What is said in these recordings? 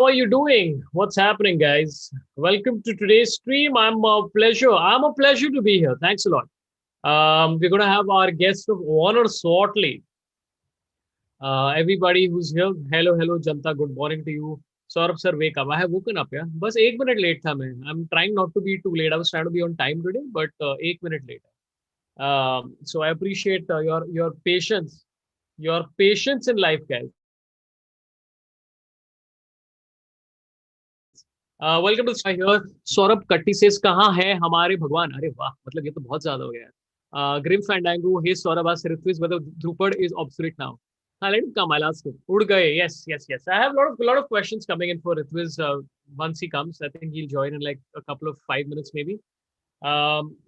are you doing? What's happening, guys? Welcome to today's stream. I'm a pleasure to be here. Thanks a lot. We're gonna have our guest of honor shortly. Everybody who's here, hello, Janta. Good morning to you. Sorabh sir, wake up. I have woken up. Yeah, बस एक minute late था मैं. I'm trying not to be too late. I was trying to be on time today, but एक minute late. So I appreciate your patience, in life, guys. Welcome to here. Saurabh Katti says कहाँ है हमारे भगवान. अरे वाह, मतलब ये तो बहुत ज्यादा हो गया. Grim Fandango, hey Saurabh asked Ritvij whether Drupad is obsolete now. Let him come. I'll ask him. उड़ गए. Yes. I have a lot of questions coming in for Ritviz. Once he comes, I think he'll join in like a couple of 5 minutes maybe.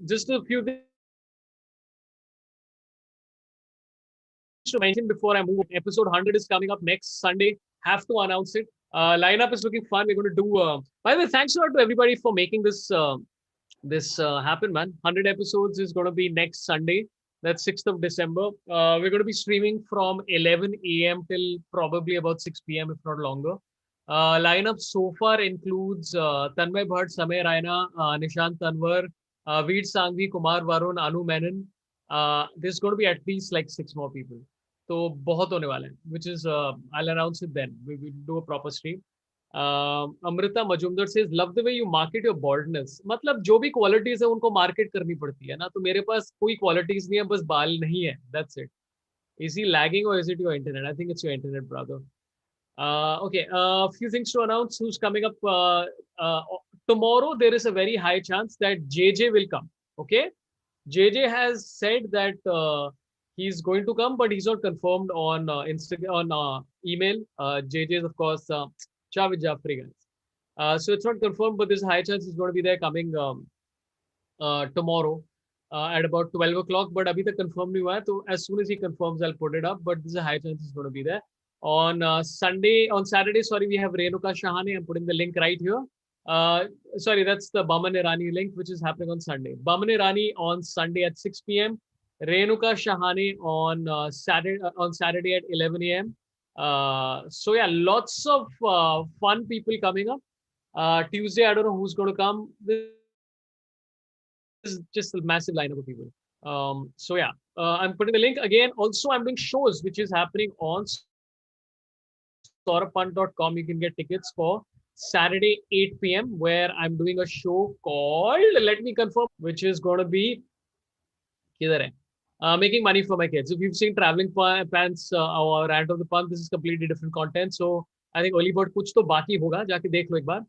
Just a few things to mention before I move. Episode 100 is coming up next Sunday. Have to announce it. Lineup is looking fun. We're going to do. By the way, thanks a lot to everybody for making this happen, man. 100 episodes is going to be next Sunday. That's 6th of December. We're going to be streaming from 11 a.m. till probably about 6 p.m. if not longer. Lineup so far includes Tanmay Bhatt, Samay Raina, Nishant Tanwar, Veer Sangvi, Kumar Varun, Anu Menon. There's going to be at least like 6 more people. तो बहुत होने वाले हैं, which is I'll announce it then. We will do a proper stream. Amrita Majumdar says love the way you market your baldness. मतलब जो भी qualities है उनको market करनी पड़ती है ना. तो मेरे पास कोई qualities नहीं है, बस बाल नहीं है. That's it. Is he lagging or is it your internet? I think it's your internet, brother. Okay. A few things to announce. Who's coming up tomorrow? There is a very high chance that JJ will come. Okay. JJ has said that. He's going to come, but he's not confirmed on Instagram, on email. JJ is, of course, Javed Jafri, guys. So it's not confirmed, but there's a high chance he's going to be there coming tomorrow at about 12 o'clock. But abhi tak confirmed nahi hua hai, so as soon as he confirms, I'll put it up. But there's a high chance he's going to be there. On Saturday, sorry, we have Renuka Shahane. I'm putting the link right here. Sorry, that's the Boman Irani link, which is happening on Sunday. Boman Irani on Sunday at 6 p.m. Renuka Shahane on Saturday at 11 a.m. So yeah, lots of fun people coming up. Tuesday, I don't know who's going to come. This is just a massive lineup of people. So yeah, I'm putting the link again. Also, I'm doing shows, which is happening on sorabh.com. You can get tickets for Saturday 8 p.m. where I'm doing a show called, let me confirm, which is going to be making money for my kids. If you've seen Traveling Pants or Rant of the Punk, this is completely different content. So I think early bird kuch to baki hoga, jaake dekh lo ek baar.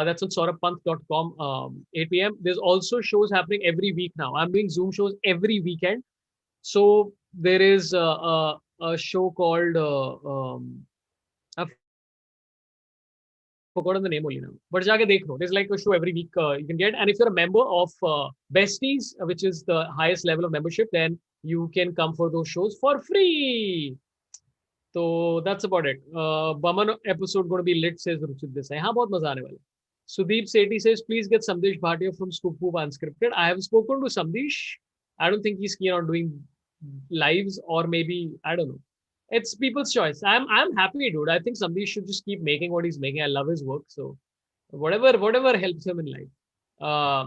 That's on sorabh.com, 8 p.m. There's also shows happening every week now. I'm doing Zoom shows every weekend. So there is a show called I've forgotten the name only now, but jaake dekh lo. There's like a show every week you can get, and if you're a member of Besties, which is the highest level of membership, then you can come for those shows for free. So that's about it. Boman episode going to be lit, says Ruchit Desai. हाँ, बहुत मजा आने वाला. Sudeep Sethi says, please get Samdesh Bhatia from Scoop Poop Unscripted. I have spoken to Samdesh. I don't think he's keen on doing lives, or maybe, I don't know. It's people's choice. I'm happy, dude. I think Samdesh should just keep making what he's making. I love his work. So whatever helps him in life.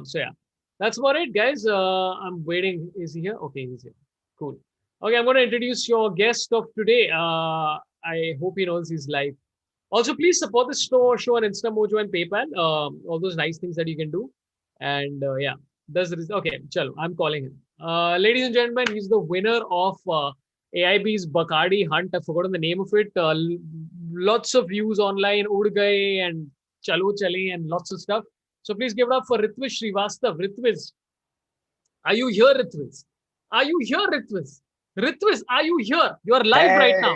So yeah. That's about it, guys. I'm waiting. Is he here? Okay, he's here. Cool. Okay, I'm going to introduce your guest of today. I hope he knows he's live. Also, please support the show on InstaMojo and PayPal. All those nice things that you can do. And yeah, okay, chalo, I'm calling him. Ladies and gentlemen, he's the winner of AIB's Bacardi Hunt. I've forgotten the name of it. Lots of views online, Ud Gaye and Chalo Chale and lots of stuff. So please give it up for Ritviz Srivastav. Ritviz, are you here, Ritviz? Are you here, Ritviz? Ritviz, are you here? You are live right now.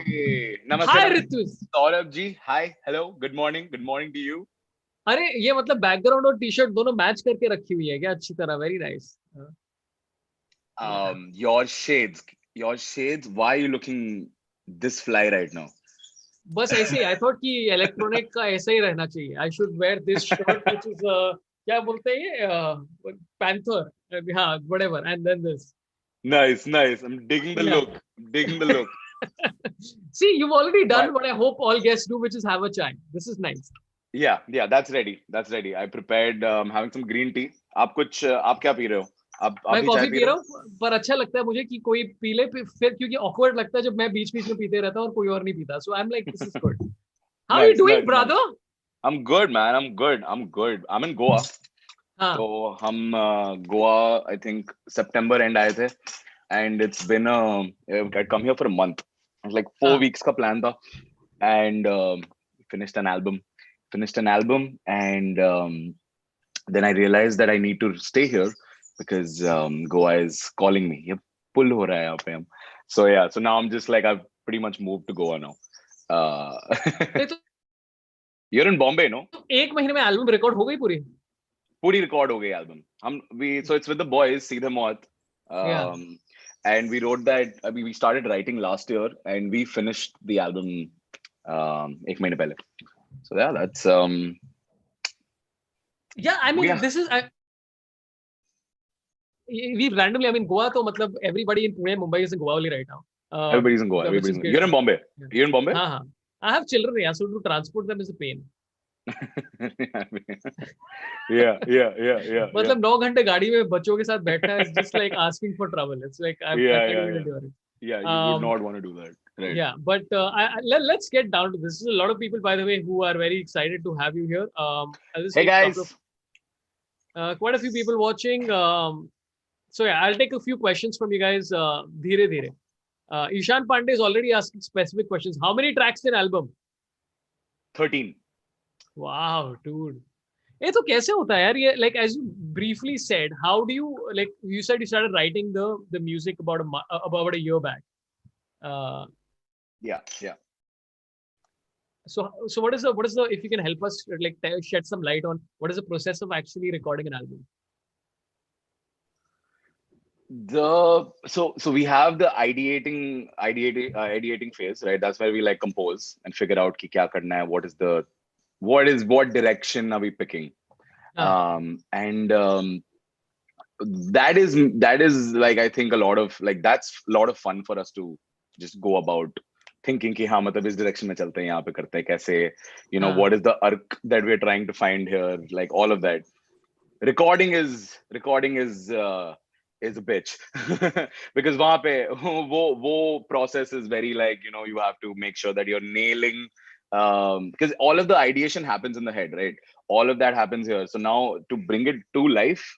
Namaste, Hi, Ritviz. Sorabh ji, hi, hello, good morning to you. अरे ये मतलब background और T shirt दोनों match करके रखी हुई है क्या अच्छी तरह? Very nice. Your shades. Why are you looking this fly right now? बस ऐसे ही. I thought कि इलेक्ट्रॉनिक का ऐसा ही रहना चाहिए. I should wear this shirt which is क्या बोलते हैं ये panther. हाँ, whatever, and then this. Nice. I'm digging the look. See, you've already done what I hope all guests do, which is have a chai. This is nice. Yeah, that's ready. That's ready. I prepared having some green tea. आप क्या P रहे हो? आप मैं भी चाय coffee P P रहे रहा हो? हूँ, पर अच्छा लगता है मुझे कि कोई पी ले, फिर क्योंकि ऑकवर्ड लगता है जब मैं बीच बीच में पीते रहता हूँ और कोई और नहीं पीता. So I am like this is good. How are you Nice, doing nice, nice. Brother? I'm good, man. I'm good. I'm good. I'm in Goa. हाँ तो हम Goa, I think September end आए थे, and it's been I'd come here for a month. It was like 4 weeks का plan था, and finished an album, and then I realized that I need to stay here because Goa is calling me. ये pull हो रहा है यहाँ पे हम. So yeah, so now I'm just like I've pretty much moved to Goa now. Uh, नहीं तो you're in Bombay, no? एक महीने में एल्बम रिकॉर्ड हो गई पूरी? पूरी रिकॉर्ड हो गई एल्बम. हम we so it's with the boys सीधे मौत. या Um, and we wrote that we started writing last year and we finished the album एक महीने पहले. So yeah, that's yeah I mean yeah, this is we randomly I mean Goa तो मतलब everybody in Pune Mumbai is in Goa only right everybody's in Goa. Now which Everybody's is in, great. you're in Bombay. You're in Bombay? हाँ हाँ. आई have children yeah, so to transport them is a pain. Yeah. मतलब 9 घंटे गाड़ी में बच्चों के साथ बैठना is just like asking for trouble. It's like I can't even endure it. Yeah, you would Um, not want to do that, right? yeah, but let's get down to this. There's a lot of people, by the way, who are very excited to have you here. I'll just Hey take a couple of guys. quite a few people watching. So yeah, I'll take a few questions from you guys. Dheere dheere. Ishan Pandey is already asking specific questions. How many tracks in album? 13. Wow, dude. ये तो कैसे होता है यार ये, like as you briefly said, how do you, like you said you started writing the music about a year back. Uh, Yeah. so what is the, if you can help us like shed some light on what is the process of actually recording an album? So we have the ideating phase, right? That's where we like compose and figure out ki kya karna hai, what direction are we picking. And that is like I think a lot of like that's a lot of fun for us to just go about thinking कि हाँ मतलब इस direction में चलते हैं, यहाँ पे करते हैं कैसे, what is the arc that we're trying to find here, like all of that. Recording is a bitch because वहाँ पे वो process is very like you have to make sure that you're nailing because all of the ideation happens in the head, right? All of that happens here. So now to bring it to life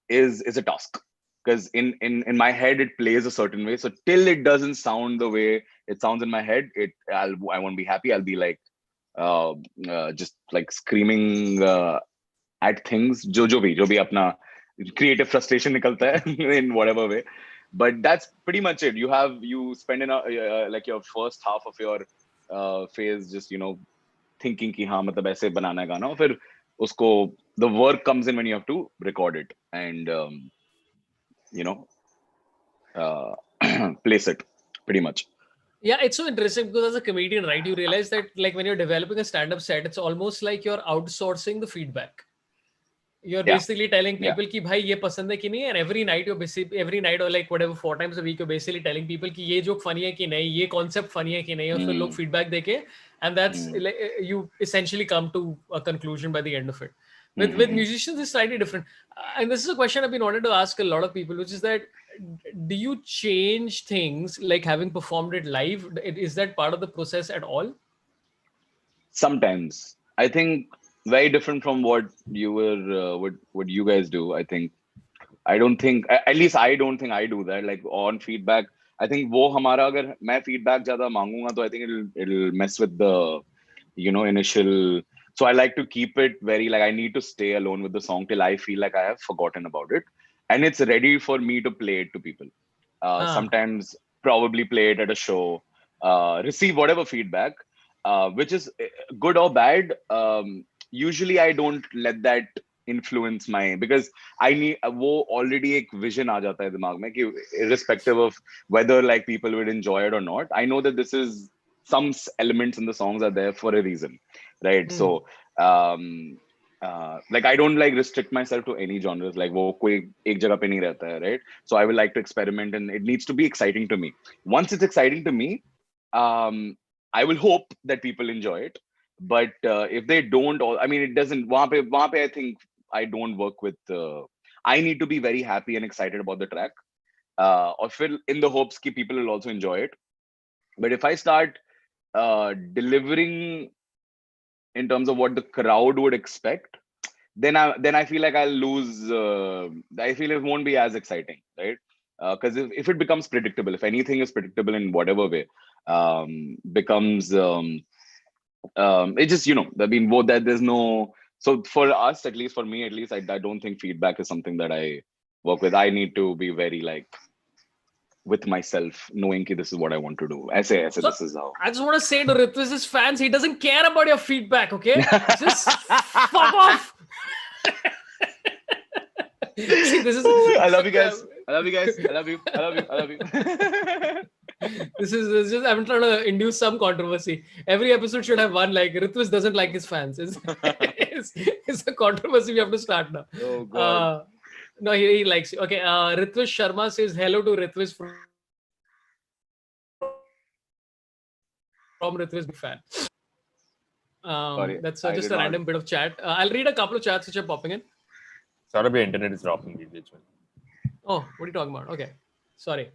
is a task because in my head it plays a certain way. So till it doesn't sound the way it sounds in my head, I won't be happy. I'll be like just like screaming at things जो भी अपना creative frustration निकलता है in whatever way. But that's pretty much it. You spend like your first half of your phase just thinking कि हाँ मतलब ऐसे बनाना है गाना, और फिर उसको the work comes in when you have to record it and you know uh, place it pretty much. Yeah, it's so interesting because as a comedian, right, you realize that like when you're developing a stand-up set, it's almost like you're outsourcing the feedback. You're Yeah, basically telling yeah. people कि भाई ये पसंद है कि नहीं, and every night you're basically, every night or like whatever 4 times a week you're basically telling people कि ये joke funny है कि नहीं, ये concept funny है कि नहीं, और फिर लोग feedback देके, and that's you essentially come to a conclusion by the end of it. With musicians it's slightly different, and this is a question I've been wanted to ask a lot of people, which is that do you change things like having performed it live? Is that part of the process at all? Sometimes I think very different from what you were what you guys do. I think I don't think at least I don't think I do that like on feedback. I think वो हमारा अगर मैं feedback ज़्यादा मांगूंगा तो I think it'll mess with the initial. So I like to keep it very like I need to stay alone with the song till I feel like I have forgotten about it and it's ready for me to play it to people. Sometimes probably play it at a show, receive whatever feedback, which is good or bad. Usually I don't let that influence my, because I need वो already एक vision आ जाता है दिमाग में कि irrespective of whether like people would enjoy it or not, I know that this is some elements in the songs are there for a reason, right? So like I don't like restrict myself to any genres, like वो कोई एक जगह पे नहीं रहता है, right? So I will like to experiment and it needs to be exciting to me. Once it's exciting to me, I will hope that people enjoy it. But if they don't, I mean, it doesn't. वहाँ पे I think I don't work with. I need to be very happy and excited about the track, or feel in the hopes that people will also enjoy it. But if I start delivering in terms of what the crowd would expect, then I feel like I'll lose. I feel it won't be as exciting, right? Because if it becomes predictable, if anything is predictable in whatever way, becomes it just, I mean, both that there's no. So for us, at least for me, at least, I don't think feedback is something that I work with. I need to be very like with myself, knowing that this is what I want to do. Aise, So, this is how. I just want to say to Ritviz's fans, he doesn't care about your feedback, okay? Just fuck off. See, this is. I love you guys. I love you guys. I love you. I love you. I love you. This is just, I'm trying to induce some controversy. Every episode should have one, like Ritviz doesn't like his fans. It's a controversy we have to start now. Oh God. No, he likes you. Okay, Ritviz Sharma says hello to Ritviz from Ritviz big fan. Sorry, That's I just did a not. random bit of chat. I'll read a couple of chats which are popping in. Sorabh, your internet is dropping engagement. Oh, what are you talking about? Okay, sorry.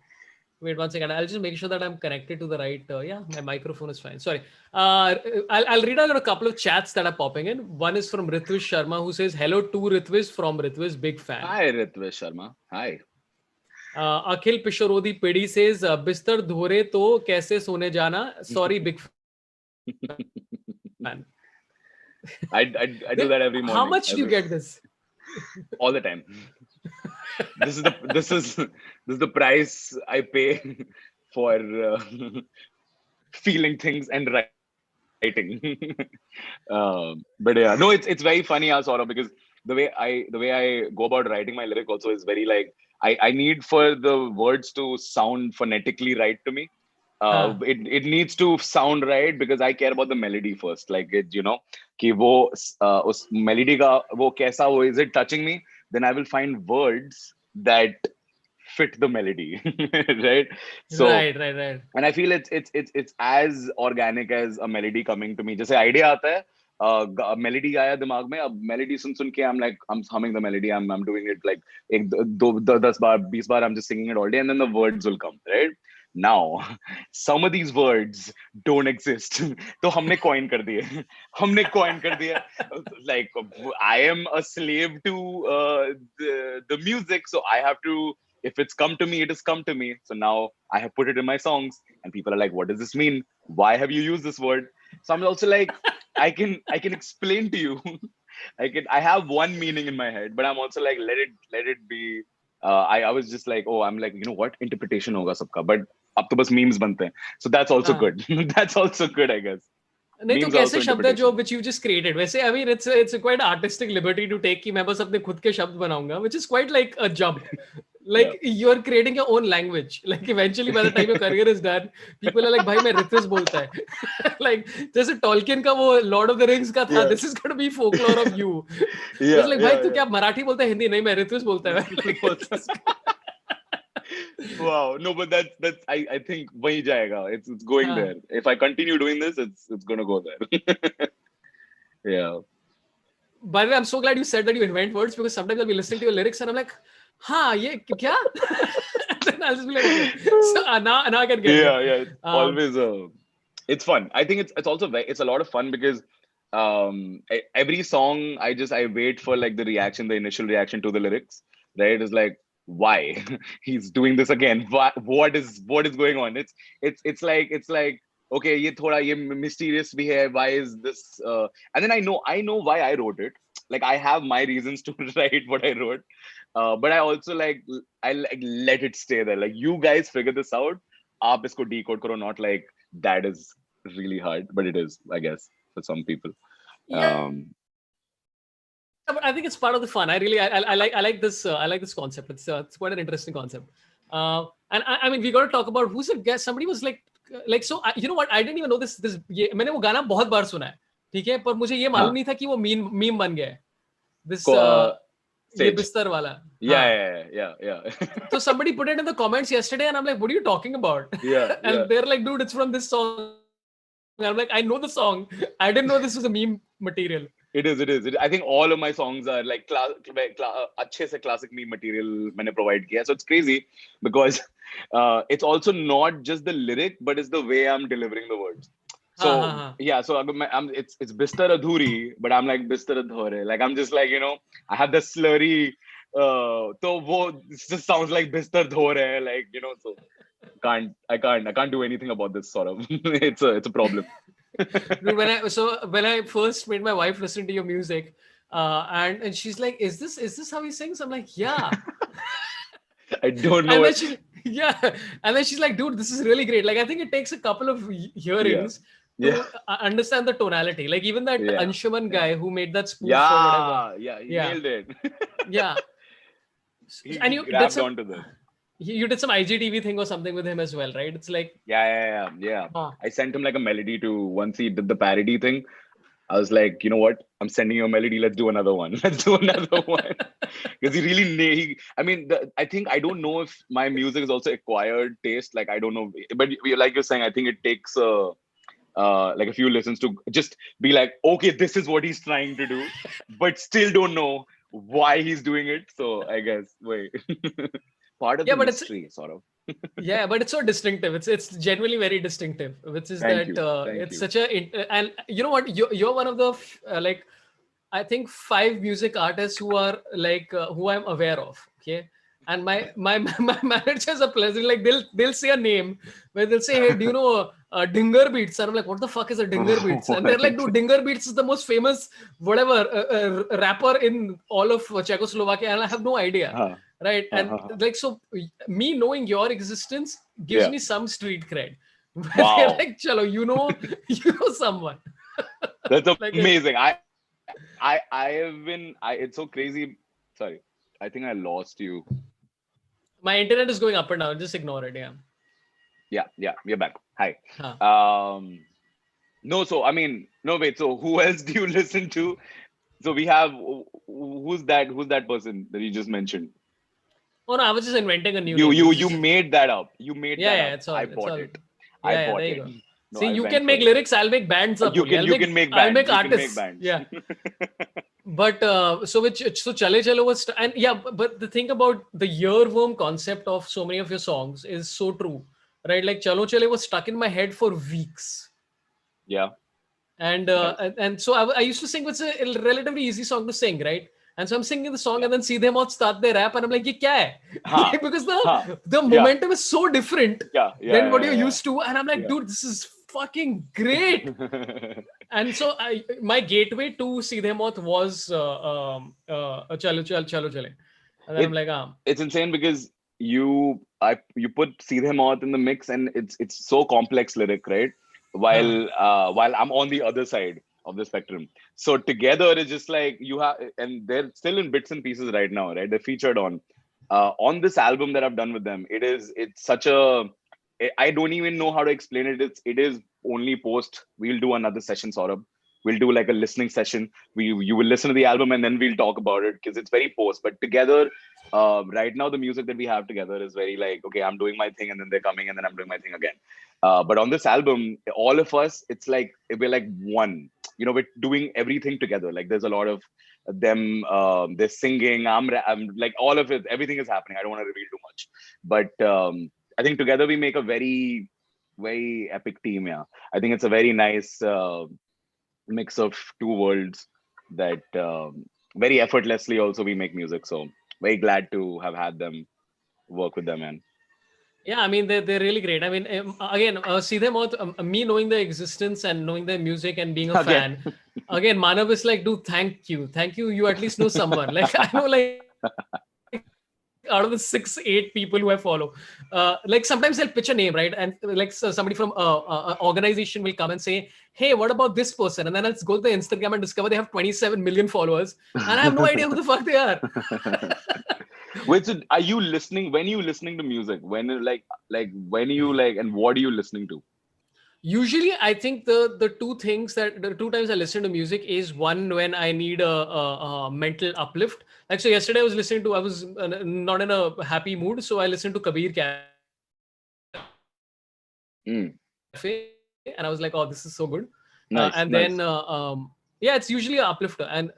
Wait 1 second. I'll just make sure that I'm connected to the right. Yeah, my microphone is fine. Sorry. I'll read out a couple of chats that are popping in. One is from Ritviz Sharma, who says hello to Ritviz from Ritviz, big fan. Hi, Ritviz Sharma. Hi. Akhil Pisharodi Pedi says बिस्तर धोरे तो कैसे सोने जाना. Sorry, big fan. I do that every morning. How much do you get this? All the time. This is the price I pay for feeling things and writing. But yeah, no, it's very funny, Sorabh, because the way I go about writing my lyric also is very like I need for the words to sound phonetically right to me. It needs to sound right because I care about the melody first. Like it, कि वो उस melody का वो कैसा वो is it touching me? Then I will find words that fit the melody, right? So right. And I feel it's as organic as a melody coming to me. जैसे idea आता है, melody आया दिमाग में, अब melody सुन के I'm humming the melody, I'm doing it like एक दो 10 बार 20 बार, I'm just singing it all day, and then the words will come, right? Now, some of these words don't exist. तो हमने coin कर दिए. Like I am a slave to the music, so I have to. If it's come to me, it has come to me. So now I have put it in my songs, and people are like, "What does this mean? Why have you used this word?" So I'm also like, I can explain to you. I have one meaning in my head, but I'm also like, let it be. I was just like, oh, I'm like, you know what, interpretation hoga sabka, but अब तो बस memes बनते हैं. So that's also good. That's also good, I guess. नहीं तो कैसे शब्द है जो which you just created? वैसे I mean it's a quite artistic liberty to take कि मैं बस अपने खुद के शब्द बनाऊंगा, which is quite like a jump. Like you're creating your own language. Like eventually by the time your career is done, people are like भाई मैं Ritviz बोलता है. Like जैसे Tolkien का वो Lord of the Rings का था. This is going to be folklore of you. It's like भाई तू क्या मराठी बोलता है हिंदी? नहीं मैं Ritviz बोलता है. Wow, no, but that's I think वही जाएगा. It's going there. If I continue doing this, it's gonna go there. Yeah. By the way, I'm so glad you said that you invent words, because sometimes I'll be listening to your lyrics and I'm like, हाँ ये क्या? Then I'll just be like, okay. So now I can get it. Yeah. Always it's fun. I think it's also it's a lot of fun because every song I wait for like the initial reaction to the lyrics, right? It's like, why he's doing this again? What is going on? It's like okay, ये थोड़ा ये mysterious भी है. Why is this? And then I know why I wrote it. Like I have my reasons to write what I wrote, but I also like let it stay there. Like you guys figure this out. आप इसको decode करो. Not like that is really hard, but it is, I guess, for some people. Yeah. But I think it's part of the fun. I like this. I like this concept. It's quite an interesting concept. And I mean, we got to talk about who's a guest. Somebody was like so. You know what? I didn't even know this. ये मैंने वो गाना बहुत बार सुना है. ठीक है, पर मुझे ये मालूम नहीं था कि वो meme बन गया है. This ये बिस्तर वाला. Yeah. So somebody put it in the comments yesterday, and I'm like, what are you talking about? Yeah. And they're like, dude, it's from this song. I'm like, I know the song. I didn't know this was a meme material. It is. I think all of my songs are like अच्छे से classic meme material मैंने provide किया. So it's crazy because it's also not just the lyric, but it's the way I'm delivering the words. So yeah, so it's Bistar Adhuri, but I'm like Bistar Adhore. Like I'm just like, I have the slurry. So it just sounds like Bistar Dhore. Like, so I can't do anything about this sort of. It's a problem. Dude, when I first made my wife listen to your music, and she's like, "Is this how he sings?" I'm like, "Yeah." I don't know. And then she's like, "Dude, this is really great." Like, I think it takes a couple of hearings to understand the tonality. Like even that Anshuman guy who made that spoof or whatever. He nailed it. Yeah. And you grabbed onto this. You did some IGTV thing or something with him as well, right? It's like yeah. I sent him like a melody to once he did the parody thing. I was like, you know what? I'm sending you a melody. Let's do another one. Because he really I think I don't know if my music is also acquired taste. Like I don't know, but like you're saying, I think it takes like a few listens to just be like, okay, this is what he's trying to do, but still don't know why he's doing it. So I guess part of the mystery, sort of. Yeah, but it's so distinctive. It's genuinely very distinctive, which is it's such a and you know what, you're one of the like I think 5 music artists who are like who I'm aware of. Okay, and my managers are pleasant. Like they'll say a name where they'll say, "Hey, do you know Dinger Beats?" And I'm like, "What the fuck is a Dinger Beats?" And they're like, "Dude, Dinger Beats is the most famous whatever rapper in all of Czechoslovakia," and I have no idea. Right. And like, so me knowing your existence gives me some street cred. Wow. They're like, chalo, you know someone. That's like amazing. I have been, it's so crazy. Sorry. I think I lost you. My internet is going up and down. Just ignore it. Yeah. We're back. Hi. No, so, no, wait. So who else do you listen to? So we have, who's that person that you just mentioned? Oh no, I was just inventing a new name. You just... made that up. You made that up. It's all, I bought it. I bought it. No, see, you can make lyrics. I'll make bands up. You can make bands. I'll make artists. Bands. Yeah. But so Chale Chalo was and but the thing about the earworm concept of so many of your songs is so true, right? Like Chalo Chale was stuck in my head for weeks. Yeah. And and so I used to sing. It's a relatively easy song to sing, right? And so I'm singing the song and then see them out start their rap and I'm like, ye kya hai? Because the momentum is so different than what you're used to. And I'm like, dude, this is fucking great. And so my gateway to Seedhe Mauth was Chalo Chale. And then I'm like, It's insane because you put Seedhe Mauth in the mix and it's so complex lyric, right? While I'm on the other side of the spectrum. So together it's just like you have, and they're still in bits and pieces right now, right? They're featured on this album that I've done with them. It's such a, I don't even know how to explain it. It is only post. We'll do another session, Sorabh. We'll do like a listening session. You will listen to the album and then we'll talk about it because it's very post. But together, right now the music that we have together is very like, okay, I'm doing my thing and then they're coming and then I'm doing my thing again. But on this album, all of us, it's like we're like one. We're doing everything together. Like there's a lot of them. They're singing. I'm like all of it. Everything is happening. I don't want to reveal too much, but I think together we make a very, very epic team. Yeah, I think it's a very nice mix of two worlds that very effortlessly also we make music. So very glad to have had them work with them, man. Yeah, I mean, they're really great. I mean, again, Seedhe Mauth, me knowing their existence and knowing their music and being a fan, again, Manav is like, dude, thank you. You at least know someone. Like, I know, like, out of the 6-8 people who I follow, like sometimes they'll pitch a name, right? And like somebody from an organization will come and say, hey, what about this person? And then I'll go to the Instagram and discover they have 27 million followers. And I have no idea who the fuck they are. Wait, so are you listening? When are you listening to music? When when are you like, and what are you listening to? Usually, I think the two times I listen to music is one when I need a mental uplift. Like so, yesterday I was not in a happy mood, so I listened to Kabir Cafe. and I was like, oh, this is so good. Nice, And nice. then yeah, it's usually an uplifter, and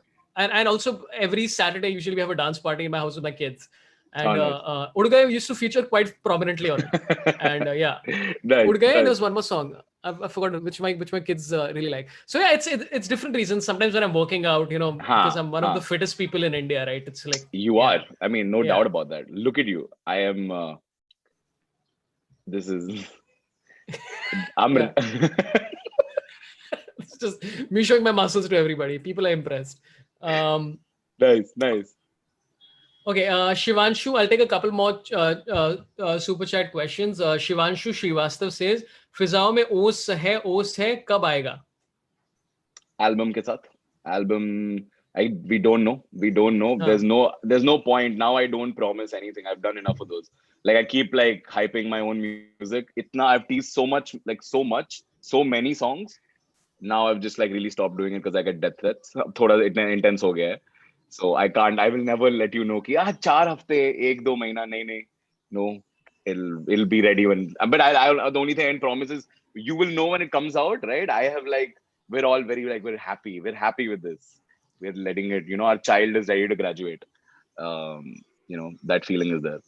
also every Saturday usually we have a dance party in my house with my kids, and nice. Udgaya used to feature quite prominently on it, and yeah, Nice, Udgaya, and nice. there was one more song. I've forgotten which my kids really like. So yeah, it's different reasons. Sometimes when I'm working out, because I'm one of the fittest people in India, right? It's like You are. I mean, no Yeah. doubt about that. Look at you. I am. This is. I'm. Yeah. It's just me showing my muscles to everybody. People are impressed. Nice, nice. Okay, Shivanshu, I'll take a couple more super chat questions. Shivanshu Srivastav says, फिजाओं में ओस है, कब आएगा? Album के साथ. Album. We don't know. We don't know. There's no point. Now I don't promise anything. I've done enough of those. Like I keep like hyping my own music. I've teased so much, so many songs. Now I've just like really stopped doing it because I get death threats. अब थोड़ा इतना intense हो गया है. So I will never let you know कि 4 हफ्ते 1-2 महीना नहीं. No, it'll be ready when. But the only thing I can promise is you will know when it comes out, right? I have like we're all very like we're happy with this. We're letting it. Our child is ready to graduate. That feeling is there.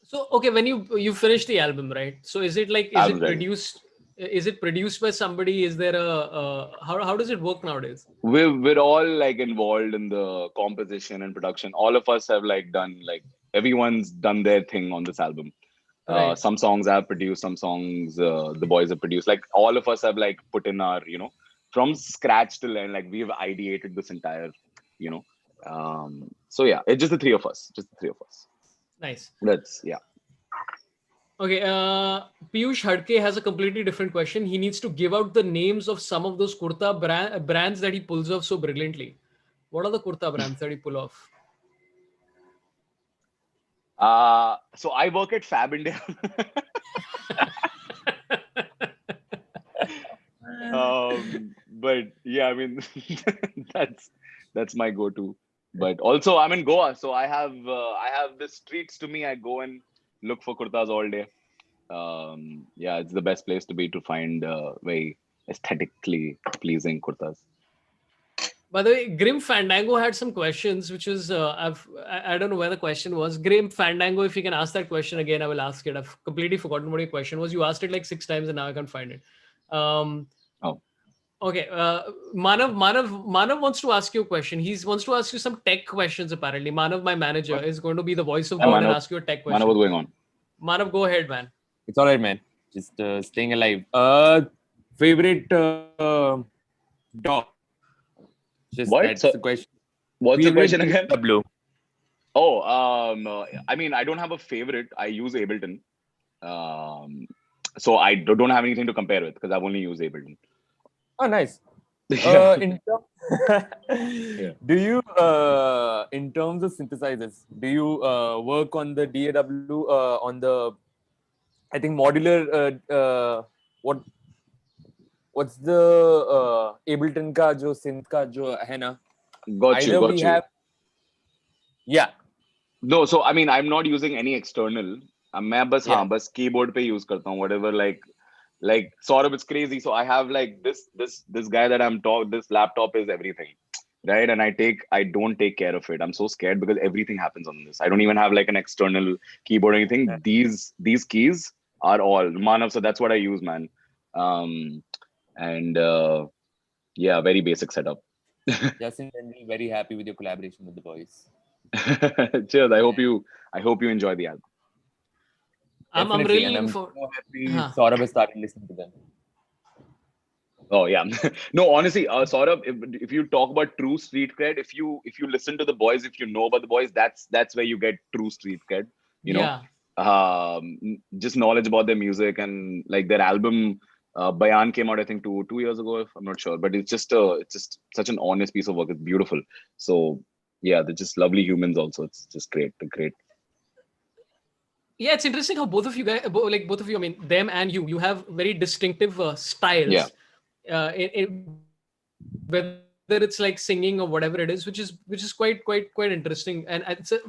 So okay, when you finish the album, right? So is it like Album's ready. Is it produced by somebody? Is there how does it work nowadays? We're all like involved in the composition and production. All of us have like done like everyone's done their thing on this album. Right. Some songs I've produced, some songs the boys have produced. Like all of us have like put in our from scratch till end. Like we've ideated this entire so yeah, it's just the three of us. Nice. Yeah. Okay, Piyush Hadke has a completely different question. He needs to give out the names of some of those kurta brands that he pulls off so brilliantly. What are the kurta brands that he pull off? So I work at Fab India. But yeah, I mean that's my go-to. But also I'm in Goa, so I have the streets to me. I go and look for kurtas all day. Yeah, it's the best place to be to find very aesthetically pleasing kurtas. By the way, Grim Fandango had some questions, which is I don't know where the question was. Grim Fandango, if you can ask that question again, I will ask it. I've completely forgotten what your question was. You asked it like 6 times, and now I can't find it. Okay, Manav wants to ask you a question. He wants to ask you some tech questions. Apparently, Manav, my manager, is going to be the voice of God and ask you a tech question. Manav, what's going on? Manav, go ahead, man. It's all right, man. Just staying alive. Favorite dog? That's the question. What's the question again? W. Oh, I mean, I don't have a favorite. I use Ableton. So I don't have anything to compare with because I've only used Ableton. Oh, nice. Do you, in terms of synthesizers, do you work on the DAW, on the, I think, modular, what's the Ableton ka jo synth ka jo hai na? Got you. Yeah. No, so I mean, I'm not using any external. मैं बस keyboard पे use करता हूँ, whatever like Sorabh, it's crazy. So I have like this guy that I'm talking. This laptop is everything, right? And I don't take care of it. I'm so scared because everything happens on this. I don't even have like an external keyboard or anything. Yeah. These keys are all Manav. So that's what I use, man. And yeah, very basic setup. Justin, very happy with your collaboration with the boys. Cheers. I hope you enjoy the album. I'm really so happy Sorabh has started listening to them. Oh yeah. No, honestly, Sorabh, if you talk about true street cred, if you listen to the boys, if you know about the boys, that's where you get true street cred. You know, just knowledge about their music and like their album. Bayan came out, I think, 2 years ago. If I'm not sure, but it's just such an honest piece of work. It's beautiful. So yeah, they're just lovely humans. Also, it's just great. Yeah, it's interesting how both of you guys, both of you, I mean, them and you have very distinctive styles. Yeah. Whether it's like singing or whatever it is, which is quite interesting, and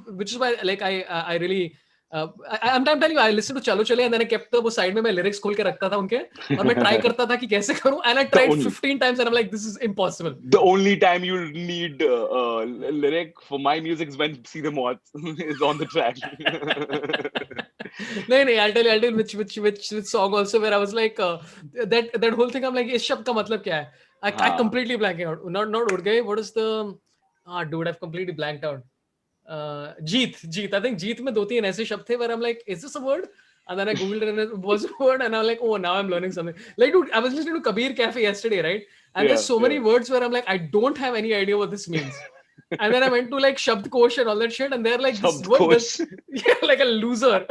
which is why like I really I'm telling you, I listened to Chalo Chale and then I kept the side में मैं lyrics खोल के रखता था उनके और मैं try करता था कि कैसे करूँ, and I tried 15 times and I'm like, this is impossible. The only time you need lyric for my music is when See the Moths is on the track. नहीं, I'll tell you which song also where I was like that whole thing. I'm like, इस शब्द का मतलब क्या है? I completely blanking out. Not उड़ गए. What is the dude? I've completely blanked out. Jeet. I think Jeet में 2-3 ऐसे शब्द थे where I'm like, is this a word? And then I googled it and it was a word, and I'm like, oh, now I'm learning something. Like, dude, I was listening to Kabir Cafe yesterday, right? And there's so many words where I'm like, I don't have any idea what this means. And then I went to like Shabd Kosh and all that shit, and they're like, this word, yeah, like a loser.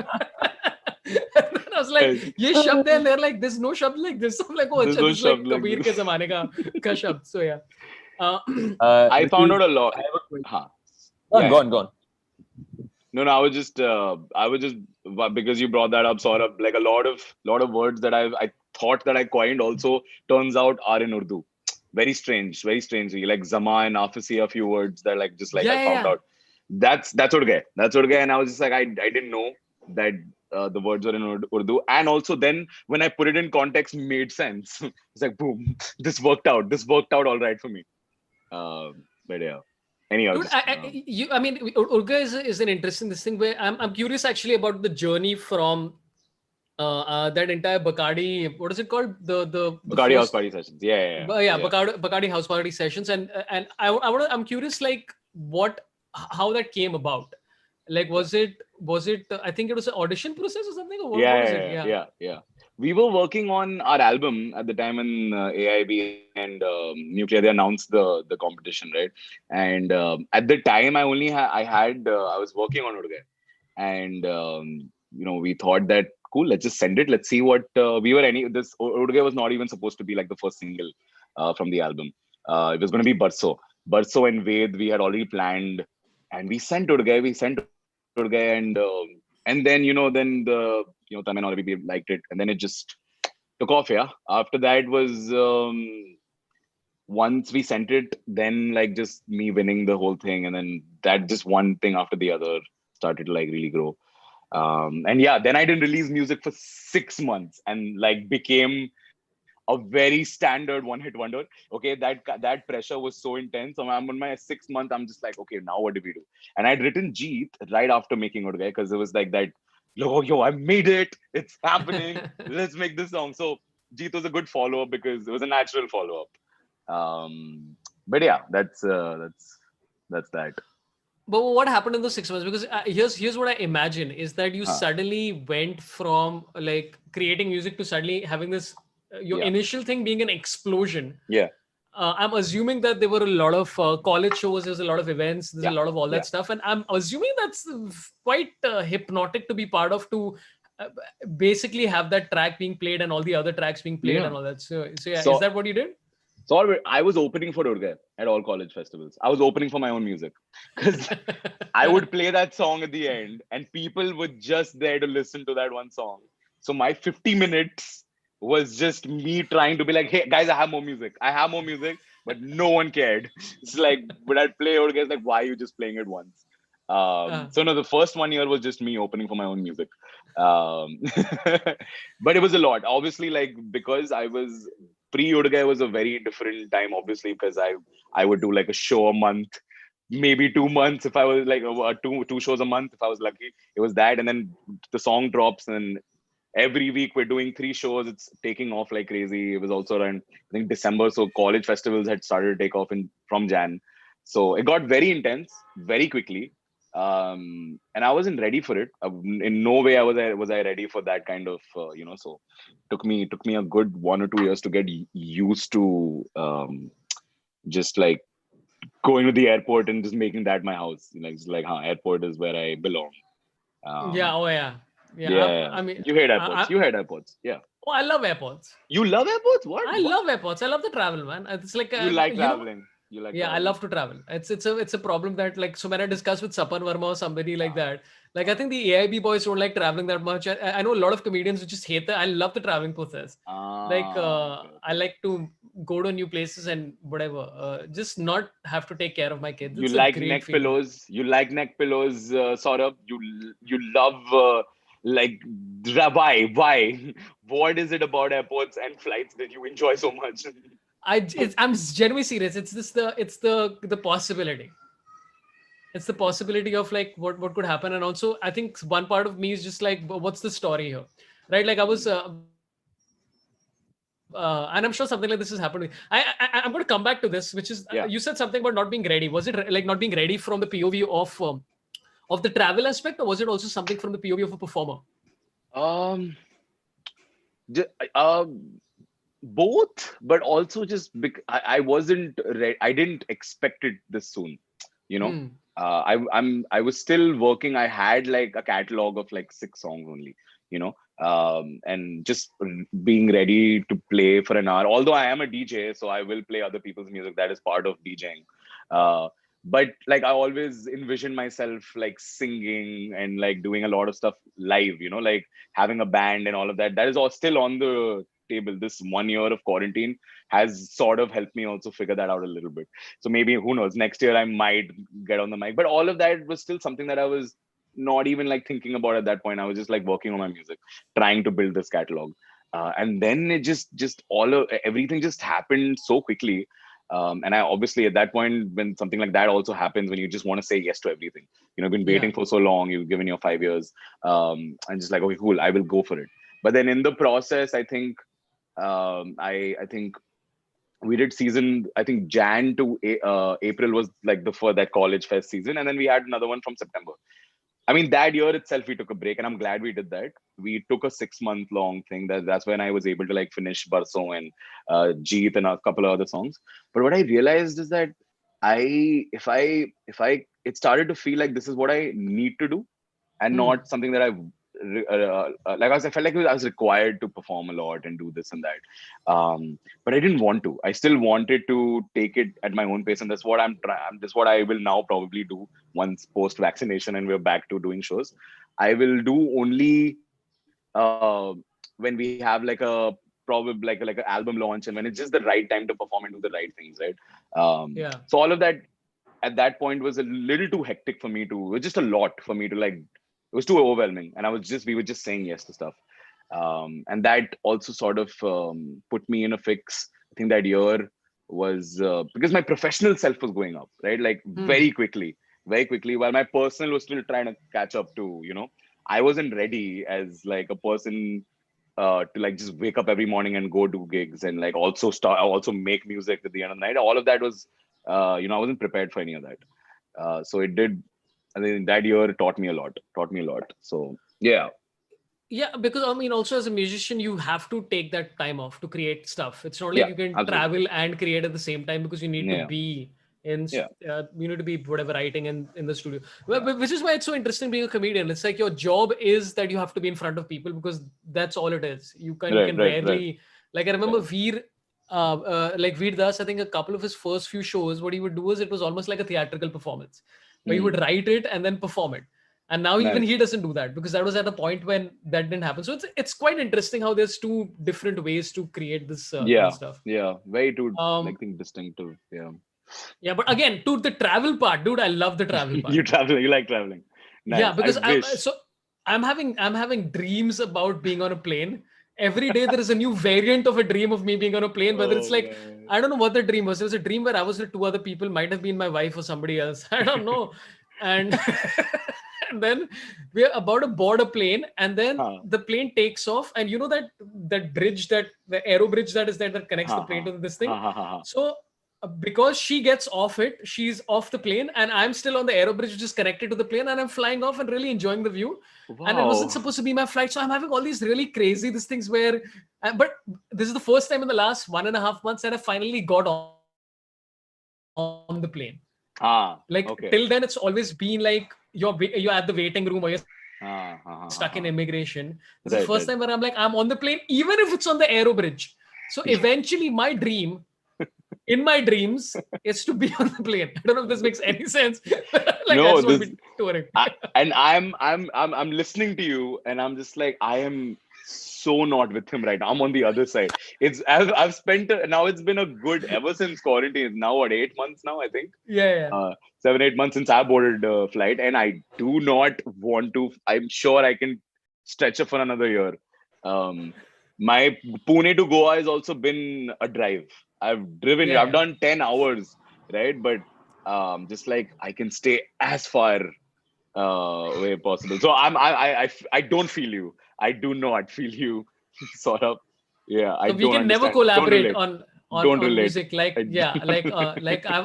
And then I was like, ye shabd hai, and they're like, there's no shabd like this. I'm like, oh, this is like Kabir ke zamane ka shabd. So yeah. I found out a lot. Go on. No, I was just because you brought that up, Sorabh, like a lot of words that I thought that I coined also turns out are in Urdu. Very strangely. Like Zama and Afisi, a few words that like I found out. That's Urdu. And I was just like, I didn't know that the words were in Urdu. And also then when I put it in context, made sense. It's like, boom, this worked out all right for me. But yeah. Anyhow, dude, I mean, Urga is an interesting thing where I'm curious actually about the journey from that entire Bacardi, what is it called? The Bacardi house party sessions. Yeah. Bacardi house party sessions, and I'm curious like how that came about. Like was it I think it was an audition process or something, or what was it? Yeah. We were working on our album at the time when AIB and Nucleya, they announced the competition, right? And at the time, I was working on Urga, and we thought that cool, let's just send it. Let's see what this Urga was not even supposed to be like the first single from the album. It was going to be Barso and Ved. We had already planned, and we sent Urga, and then then the Taman already liked it, and then it just took off. Yeah. After that was once we sent it, then like just me winning the whole thing, and then that just one thing after the other started to like really grow. And yeah, then I didn't release music for 6 months, and like became a very standard one-hit wonder. Okay, that pressure was so intense. So I'm on my 6th month. I'm just like, okay, now what do we do? And I'd written Jeet right after making Urga because it was like that. Yo, I made it. It's happening. Let's make this song. So Jeet was a good follow-up because it was a natural follow-up. But yeah, that's that. But what happened in those 6 months? Because here's what I imagine is that you suddenly went from like creating music to suddenly having this your initial thing being an explosion. Yeah. I'm assuming that there were a lot of college shows, there's a lot of events, there's a lot of all that stuff. And I'm assuming that's quite hypnotic to be part of, to basically have that track being played and all the other tracks being played and all that. So is that what you did? So I was opening for Urga at all college festivals. I was opening for my own music because I would play that song at the end and people were just there to listen to that one song. So my 50 minutes was just me trying to be like, hey guys, I have more music, but no one cared. It's like, but I'd play Urga, like, why are you just playing it once? So no, the first 1 year was just me opening for my own music. But it was a lot. Obviously, like, because I was pre-Urga was a very different time, obviously, because I would do like a show a month, maybe 2 months if I was like two shows a month if I was lucky. It was that, and then the song drops, and every week we're doing 3 shows. It's taking off like crazy. It was also around, I think, December, so college festivals had started to take off from Jan. So it got very intense very quickly. And I wasn't ready for it. In no way was I ready for that kind of so took me a good 1 or 2 years to get used to just like going to the airport and just making that my house. It's like, airport is where I belong. Yeah. I mean, you hate airports. You hate airports. Yeah. I love airports. You love airports? What? I love airports. I love the travel, man. It's like you like traveling. You like Yeah, I traveling. love to travel. It's a problem that, like, so when I discuss with Sapan Verma or somebody like that, like, I think the AIB boys don't like traveling that much. I know a lot of comedians who just hate that. I love the traveling process. Like, Okay, I okay. like to go to new places and whatever. Just not have to take care of my kids. You It's a like great neck feeling. pillows. You like neck pillows, Saurabh. You love like why? What is it about airports and flights that you enjoy so much? I'm genuinely serious. It's the possibility. It's the possibility of, like, what could happen. And also, I think one part of me is just like, what's the story here, right? Like, I was and I'm sure something like this has happened to me. I'm going to come back to this, which is, Yeah. you said something about not being ready. Was it like not being ready from the POV of the travel aspect, or was it also something from the POV of a performer? Um. j- Both, but also just I wasn't ready. I didn't expect it this soon. You know, Hmm. I was still working. I had like a catalog of like 6 songs only. You know, and just being ready to play for an hour. Although I am a DJ, so I will play other people's music. That is part of DJing. Uh, but like I always envision myself like singing and like doing a lot of stuff live. You know, like having a band and all of that. That is all still on the table. This 1 year of quarantine has sort of helped me also figure that out a little bit. So maybe, who knows, next year I might get on the mic. But all of that was still something that I was not even like thinking about at that point. I was just like working on my music, trying to build this catalog. And then it just everything just happened so quickly. And I obviously at that point, when something like that also happens, when you just want to say yes to everything, been Yeah. waiting for so long, you've given your 5 years, and just like, okay, cool, I will go for it. But then in the process, I think I think we did season. I think Jan to April was like the for that college fest season, and then we had another one from September. I mean, that year itself, we took a break, and I'm glad we did that. We took a 6 month long thing. That's when I was able to like finish Barso and Jeet and a couple of other songs. But what I realized is that it started to feel like this is what I need to do, and Hmm. not something that like I felt like I was required to perform a lot and do this and that. But I didn't want to. I still wanted to take it at my own pace, and that's what I'm trying. That's what I will now probably do once post vaccination and we're back to doing shows. I will do only when we have like a probably like an album launch, and when it's just the right time to perform and do the right things, right? Yeah. So all of that at that point was a little too hectic for me to, it was just a lot for me to like, it was too overwhelming, and we were just saying yes to stuff. And that also sort of put me in a fix. I think that year was because my professional self was going up, right? Like Hmm. very quickly, while my personal was still trying to catch up to, I wasn't ready as like a person to like just wake up every morning and go do gigs and like also make music at the end of the night. All of that was, I wasn't prepared for any of that. So it did. I think that year taught me a lot. So yeah, Yeah, because I mean, also as a musician, you have to take that time off to create stuff. It's not like yeah, you can absolutely. travel and create at the same time, because you need to Yeah, be in, yeah, you need to be whatever writing in the studio. yeah. Which is why it's so interesting being a comedian. It's like your job is that you have to be in front of people, because that's all it is. You Right, can right, right, rarely, like, I remember right. Veer, like Veer Das. I think a couple of his first few shows, what he would do is it was almost like a theatrical performance, where he would Hmm. write it and then perform it. And now even he Nice. doesn't do that, because that was at a point when that didn't happen. So it's quite interesting how there's two different ways to create this kind of Yeah, stuff. yeah. Very too um like think distinctive. Yeah. yeah, but again, to the travel part, dude, I love the travel part. You travel. You like traveling. Yeah, Nice. I because wish. I'm having dreams about being on a plane. Every day there is a new variant of a dream of me being on a plane, whether it's Oh like, man. I don't know what the dream was. It was a dream where I was with two other people, might have been my wife or somebody else. I don't know. And and then we're about to board a plane, and then Huh. the plane takes off, and you know that bridge, that the aero bridge that is there, that connects the Ha plane ha to this thing. ha ha ha. So because she gets off it, she's off the plane, and I'm still on the aero bridge, which is connected to the plane, and I'm flying off and really enjoying the view. And it wasn't Wow. supposed to be my flight, so I'm having all these really crazy these things where, but this is the first time in the last 1.5 months that I finally got on the plane. Like, Ah. till then, it's Okay. always been like you're at the waiting room, or you're stuck in Ah. immigration. Ha ha This ha is the ha. first time where I'm like, I'm on the Right. plane, Right. even if it's on the aero bridge. So eventually, my dream in my dreams is to be on the plane. I don't know if this makes any sense. Like No, I just want this- to be touring. And I'm listening to you, and I'm just like, I am so not with him right now. I'm on the other side. I've spent now. It's been a good ever since quarantine. It's now what, 8 months now, I think. Yeah. 7-8 months since I boarded the flight, and I do not want to. I'm sure I can stretch it for another year. My Pune to Goa has also been a drive. I've driven. Yeah, I've yeah. done 10 hours, right? But just like I can stay as far way possible. So I don't feel you. I do not feel you, Sorabh. Yeah, I So we don't can never understand. Don't collaborate relate. on Don't relate. music. Like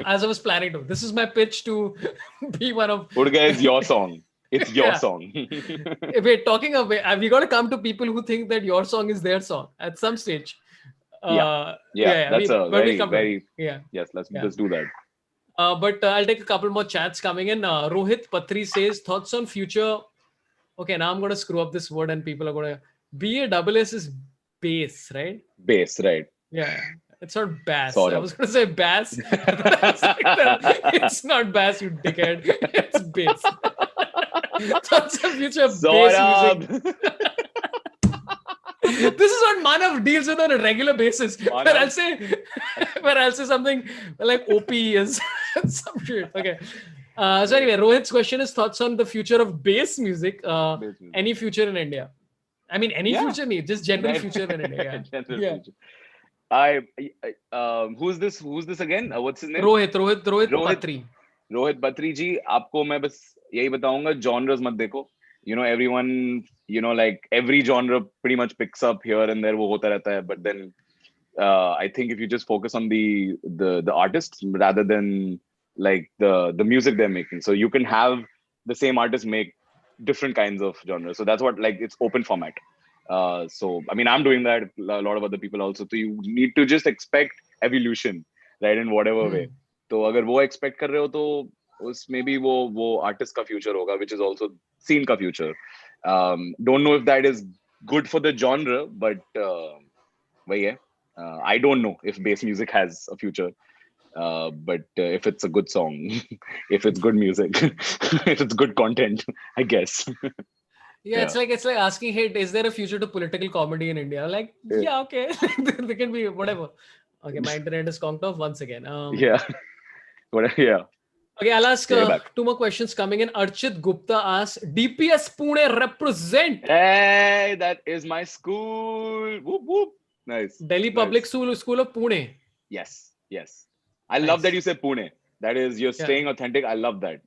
as I was planning to. This is my pitch to be one of. Urga is your song. It's your Yeah. song. Wait, talking of we got to come to people who think that your song is their song at some stage. Yeah. That's But a we'll very, come to it. very Yeah. yes. Let's Yeah. do that. But I'll take a couple more chats coming in. Rohit Patri says thoughts on future. Okay, now I'm going to screw up this word and people are going to. BASS is bass, right? Bass, right? Yeah. It's not bass. Sort I of. was going to say bass. It's not bass, you dickhead. It's bass. Thoughts on future bass music. Sorabh. This is what Manav deals with on a regular basis. Where I'll say something like OP is some shit. Okay. So anyway, Rohit's question is thoughts on the future of bass music. Bass music. Any future in India? I mean, any future, just general Right. future in India. Yeah. General Yeah. future. Who's this again? What's his name? Rohit Rohit. Patri. Rohit बत्री जी, आपको मैं बस यही बताऊंगा, genres मत देखो. Everyone, like every genre pretty much picks up here and there, वो होता रहता है. But then I think if you just focus on the artists rather than like the music they're making, so you can have the same artist make different kinds of genres. So that's what, like, it's open format. So I mean, I'm doing that, a lot of other people also. So you need to just expect evolution, right, in whatever way. तो अगर वो expect कर रहे हो तो उसमें भी वो artist का future होगा, which is also scene का future. Don't know if that is good for the genre, but वही है. I don't know if bass music has a future. But if it's a good song, if it's good music, if it's good content, I guess. Yeah, it's like asking, hey, is there a future to political comedy in India? Like, yeah, okay. There can be whatever. Okay, my internet is conked off once again. Yeah. Whatever, yeah. Okay, I'll ask 2 more questions coming in. Archit Gupta asks, DPS Pune represent. Hey, that is my school. Whoop, whoop. Nice. Delhi Public School of Pune. Yes. I love that you say Pune. That is, you're staying authentic. I love that.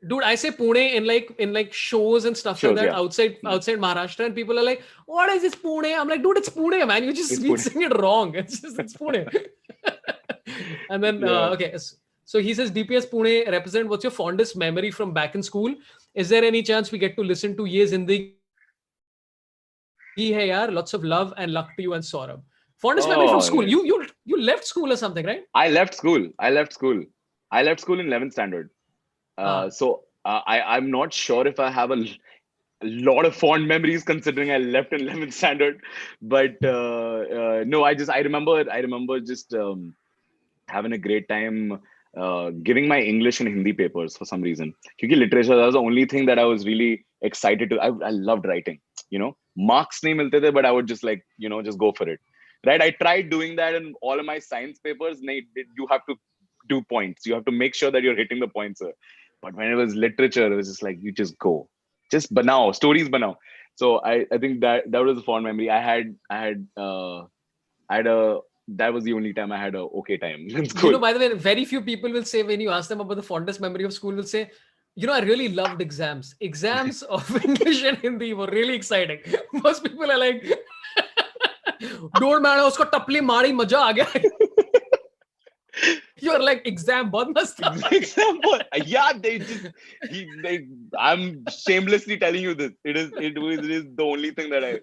Dude, I say Pune in like shows and stuff like that outside Maharashtra, and people are like, "What is this Pune?" I'm like, "Dude, it's Pune, man. You just saying it wrong. It's Pune." And then okay, so he says DPS Pune represent. What's your fondest memory from back in school? Is there any chance we get to listen to Ye Zindagi Hai Yaar? Lots of love and luck to you and Sorabh. Fondest memory from school. Nice. You left school or something, right? I left school in 11th standard. So I'm not sure if I have a lot of fond memories considering I left in 11th standard. But no, I remember just having a great time giving my English and Hindi papers for some reason. Because literature, that was the only thing that I was really excited to. I loved writing. Marks nahi milte the, but I would just just go for it. Right? I tried doing that in all of my science papers. You have to do points. You have to make sure that you're hitting the points. But when it was literature, it was just like, you just go. Just banao, stories banao. So I think that was a fond memory. That was the only time I had a okay time in school. By the way, very few people will say, when you ask them about the fondest memory of school, will say, I really loved exams. Exams of English and Hindi were really exciting. Most people are like, don't man, usko tapli mari, maja aa gaya. You're like, exam bahut mast tha. Exam yeah, I'm shamelessly telling you this. It is the only thing that I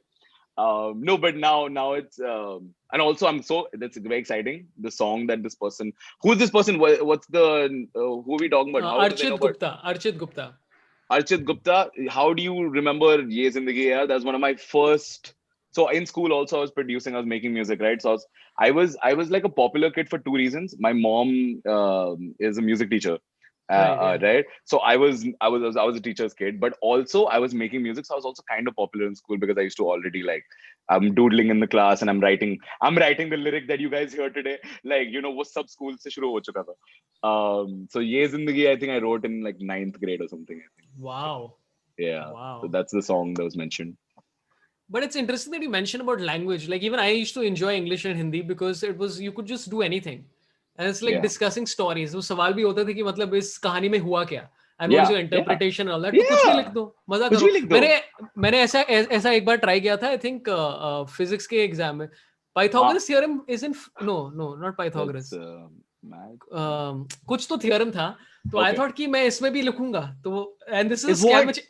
no, but now it's and also that's very exciting. The song that this person, who's this person? What's the who are we talking about? Archit Gupta. How do you remember Ye Zindagi Hai Yaar? That's one of my first So in school also I was producing, I was making music, right? So I was like a popular kid for two reasons. My mom is a music teacher, Right. Yeah. right? So I was a teacher's kid, but also I was making music, so I was also kind of popular in school because I used to already like I'm doodling in the class and I'm writing the lyric that you guys hear today, like वो सब school से शुरू हो चुका था. So ये जिंदगी I think I wrote in like ninth grade or something, I think. Wow. Yeah. So Wow. that's the song that was mentioned. But it's interesting that you mentioned about language. Like even I used to enjoy English and Hindi because it was you could just do anything, and it's like Yeah. discussing stories. वो सवाल भी होते थे कि मतलब इस कहानी में हुआ क्या, and what is Yeah. your Yeah. interpretation and all that. तो कुछ भी लिख Yeah. दो, मजा कुछ करो. भी लिख दो. मैंने ऐसा एक बार ट्राई किया था. I think physics के एग्जाम में Pythagoras theorem isn't no not Pythagoras. That's mad. कुछ तो theorem था. तो I Okay. thought कि मैं इसमें भी लिखूंगा. तो and this is Is a scam. what? Which,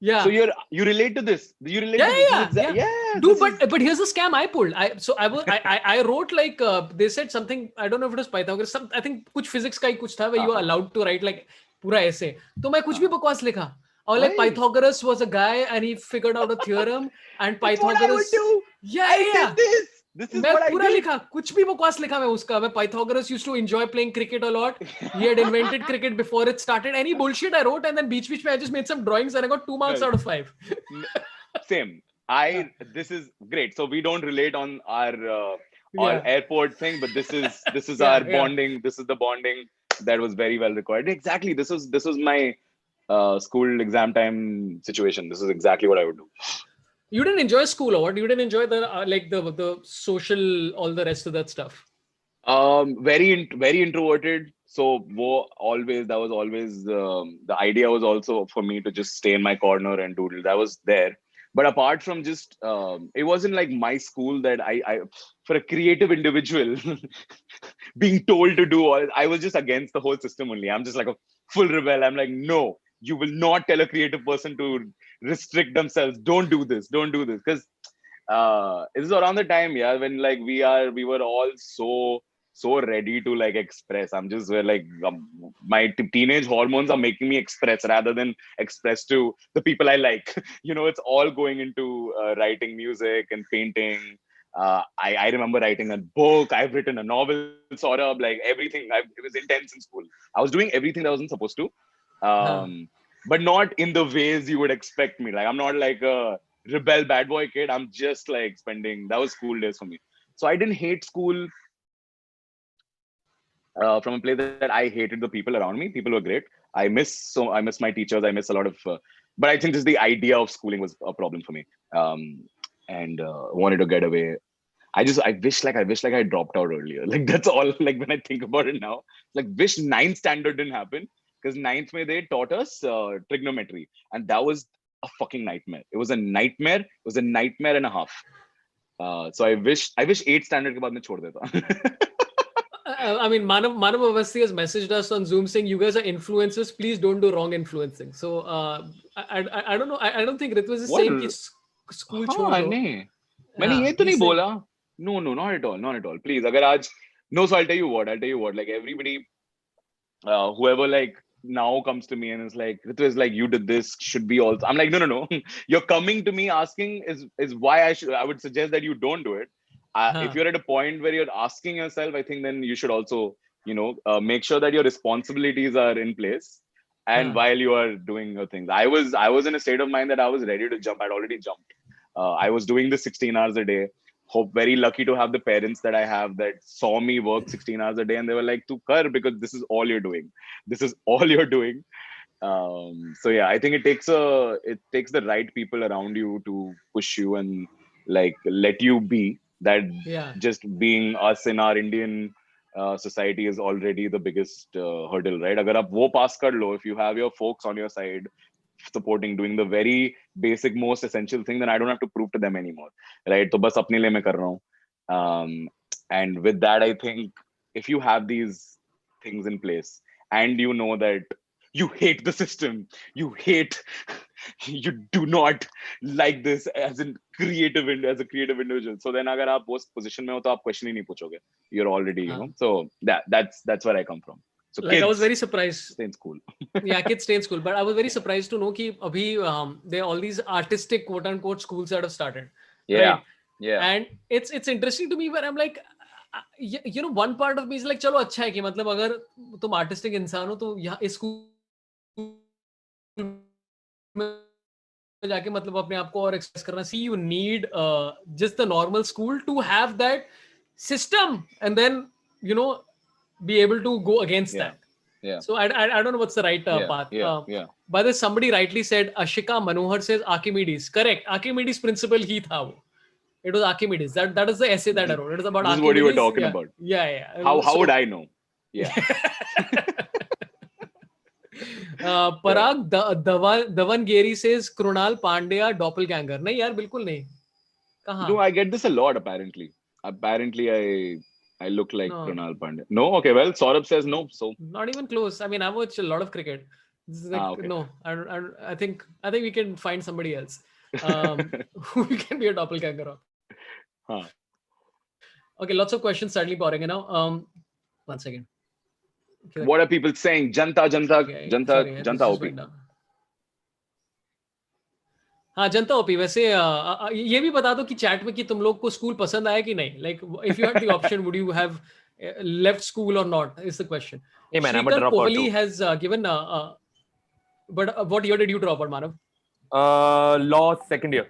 yeah. So you relate to this. You relate to this. Yeah. Yeah. Dude, this is- but here's the scam I pulled. I wrote like they said something. I don't know if it was Pythagoras. I think कुछ physics का ही कुछ था where you are allowed to write like पूरा ऐसे. तो मैं कुछ भी बकवास लिखा. Or like Why? Pythagoras was a guy and he figured out a theorem and That's what I would Pythagoras. do. Yeah. I did this. This is मैं what I पूरा did. लिखा. कुछ भी बकवास लिखा मैं उसका. मैं Pythagoras used to enjoy playing cricket a lot. He had invented cricket before it started. Any bullshit I wrote and then beach I just made some drawings and I got 2 marks Nice. out of 5. Same. This is great. So we don't relate on our Yeah. airport thing, but this is Yeah, our yeah. bonding. This is the bonding that was very well required. Exactly. This was my school exam time situation. This is exactly what I would do. You didn't enjoy school or what? You didn't enjoy the like the social, all the rest of that stuff. Very introverted. So that was always the idea was also for me to just stay in my corner and doodle. That was there. But apart from just it wasn't like my school that I for a creative individual being told to do all. I was just against the whole system only. I'm just like a full rebel. I'm like, no, you will not tell a creative person to restrict themselves. Don't do this. Because this is around the time, yeah, when like we were all so ready to like express. I'm just like my teenage hormones are making me express rather than express to the people I like. It's all going into writing music and painting. I remember writing a book. I've written a novel, Sorabh, like everything. It was intense in school. I was doing everything that I wasn't supposed to, but not in the ways you would expect me. Like I'm not like a rebel bad boy kid. I'm just like that was school days for me. So I didn't hate school from a place that I hated the people around me. People were great. I miss my teachers. I miss a lot of, but I think just the idea of schooling was a problem for me. And wanted to get away. I wish I dropped out earlier. Like that's all. Like when I think about it now, like wish 9th standard didn't happen because 9th May they taught us trigonometry, and that was a fucking nightmare. It was a nightmare. It was a nightmare and a half. So I wish 8th standard के बाद मैं छोड़ देता. I mean, Manav Avasthi has messaged us on Zoom saying, you guys are influencers. Please don't do wrong influencing. So, I don't know. I don't think Ritviz is saying कि school छोड़ दो. नहीं. मैंने ये तो नहीं बोला. No, not at all. Please, no, so I'll tell you what. Like everybody, whoever like now comes to me and is like, Ritviz, like you did this, should be also. I'm like, no. You're coming to me asking is why I would suggest that you don't do it. If you're at a point where you're asking yourself, I think then you should also, make sure that your responsibilities are in place. And while you are doing your things, I was in a state of mind that I was ready to jump. I'd already jumped. I was doing this 16 hours a day. Very lucky to have the parents that I have that saw me work 16 hours a day, and they were like, "Tu kar, because this is all you're doing. This is all you're doing." So yeah, I think it takes the right people around you to push you and like let you be. That just being us in our Indian society is already the biggest hurdle, right? Agar aap wo pass kar lo, if you have your folks on your side supporting, doing the very basic, most essential thing, then I don't have to prove to them anymore, right? So bas apne liye main kar raha hu. And with that, I think if you have these things in place and you know that you hate the system, you do not like this as a creative individual. So then agar aap us position mein ho, to aap question hi nahi puchoge. You're already, so that's where I come from. So like kids, I was very surprised. Stay in school. Yeah, kids stay in school. But I was very surprised to know that there are all these artistic quote unquote schools that have started. Yeah. Right? Yeah. And it's interesting to me where I'm like, you know, one part of me is like, चलो अच्छा है कि मतलब अगर तुम artistic इंसान हो तो यहाँ इस स्कूल में जाके मतलब अपने आप को और एक्सप्रेस करना. See, you need just the normal school to have that system and then, you know, be able to go against Yeah. that. Yeah. So I don't know what's the right path. Yeah. By the somebody rightly said, Ashika Manohar says Archimedes. Correct. Archimedes principle ही था वो. It was Archimedes. That is the essay that I wrote. It is about This is Archimedes. what you were talking Yeah. about. Yeah. How would I know? Yeah. Parag Davangeri says Krunal Pandya doppelganger. नहीं यार बिल्कुल नहीं. कहाँ? No, I get this a lot apparently. Apparently I look like No. Krunal Pandya. No? Okay, well, Sorabh says no, so. Not even close. I mean, I watch a lot of cricket. This is like, Okay. no, I think we can find somebody else who can be a doppelganger of. Huh. Okay, lots of questions suddenly pouring in now. One second. Okay. What are people saying? Janta OP. हाँ जनता OP. वैसे ये भी बता दो कि chat में कि तुम लोग को स्कूल पसंद आया कि नहीं. Like if you had the option, would you have left school or not? Is the question. Hey man, I'm a Shrikar dropout Kohli too. has given. But what year did you drop out, Manav? Law second year.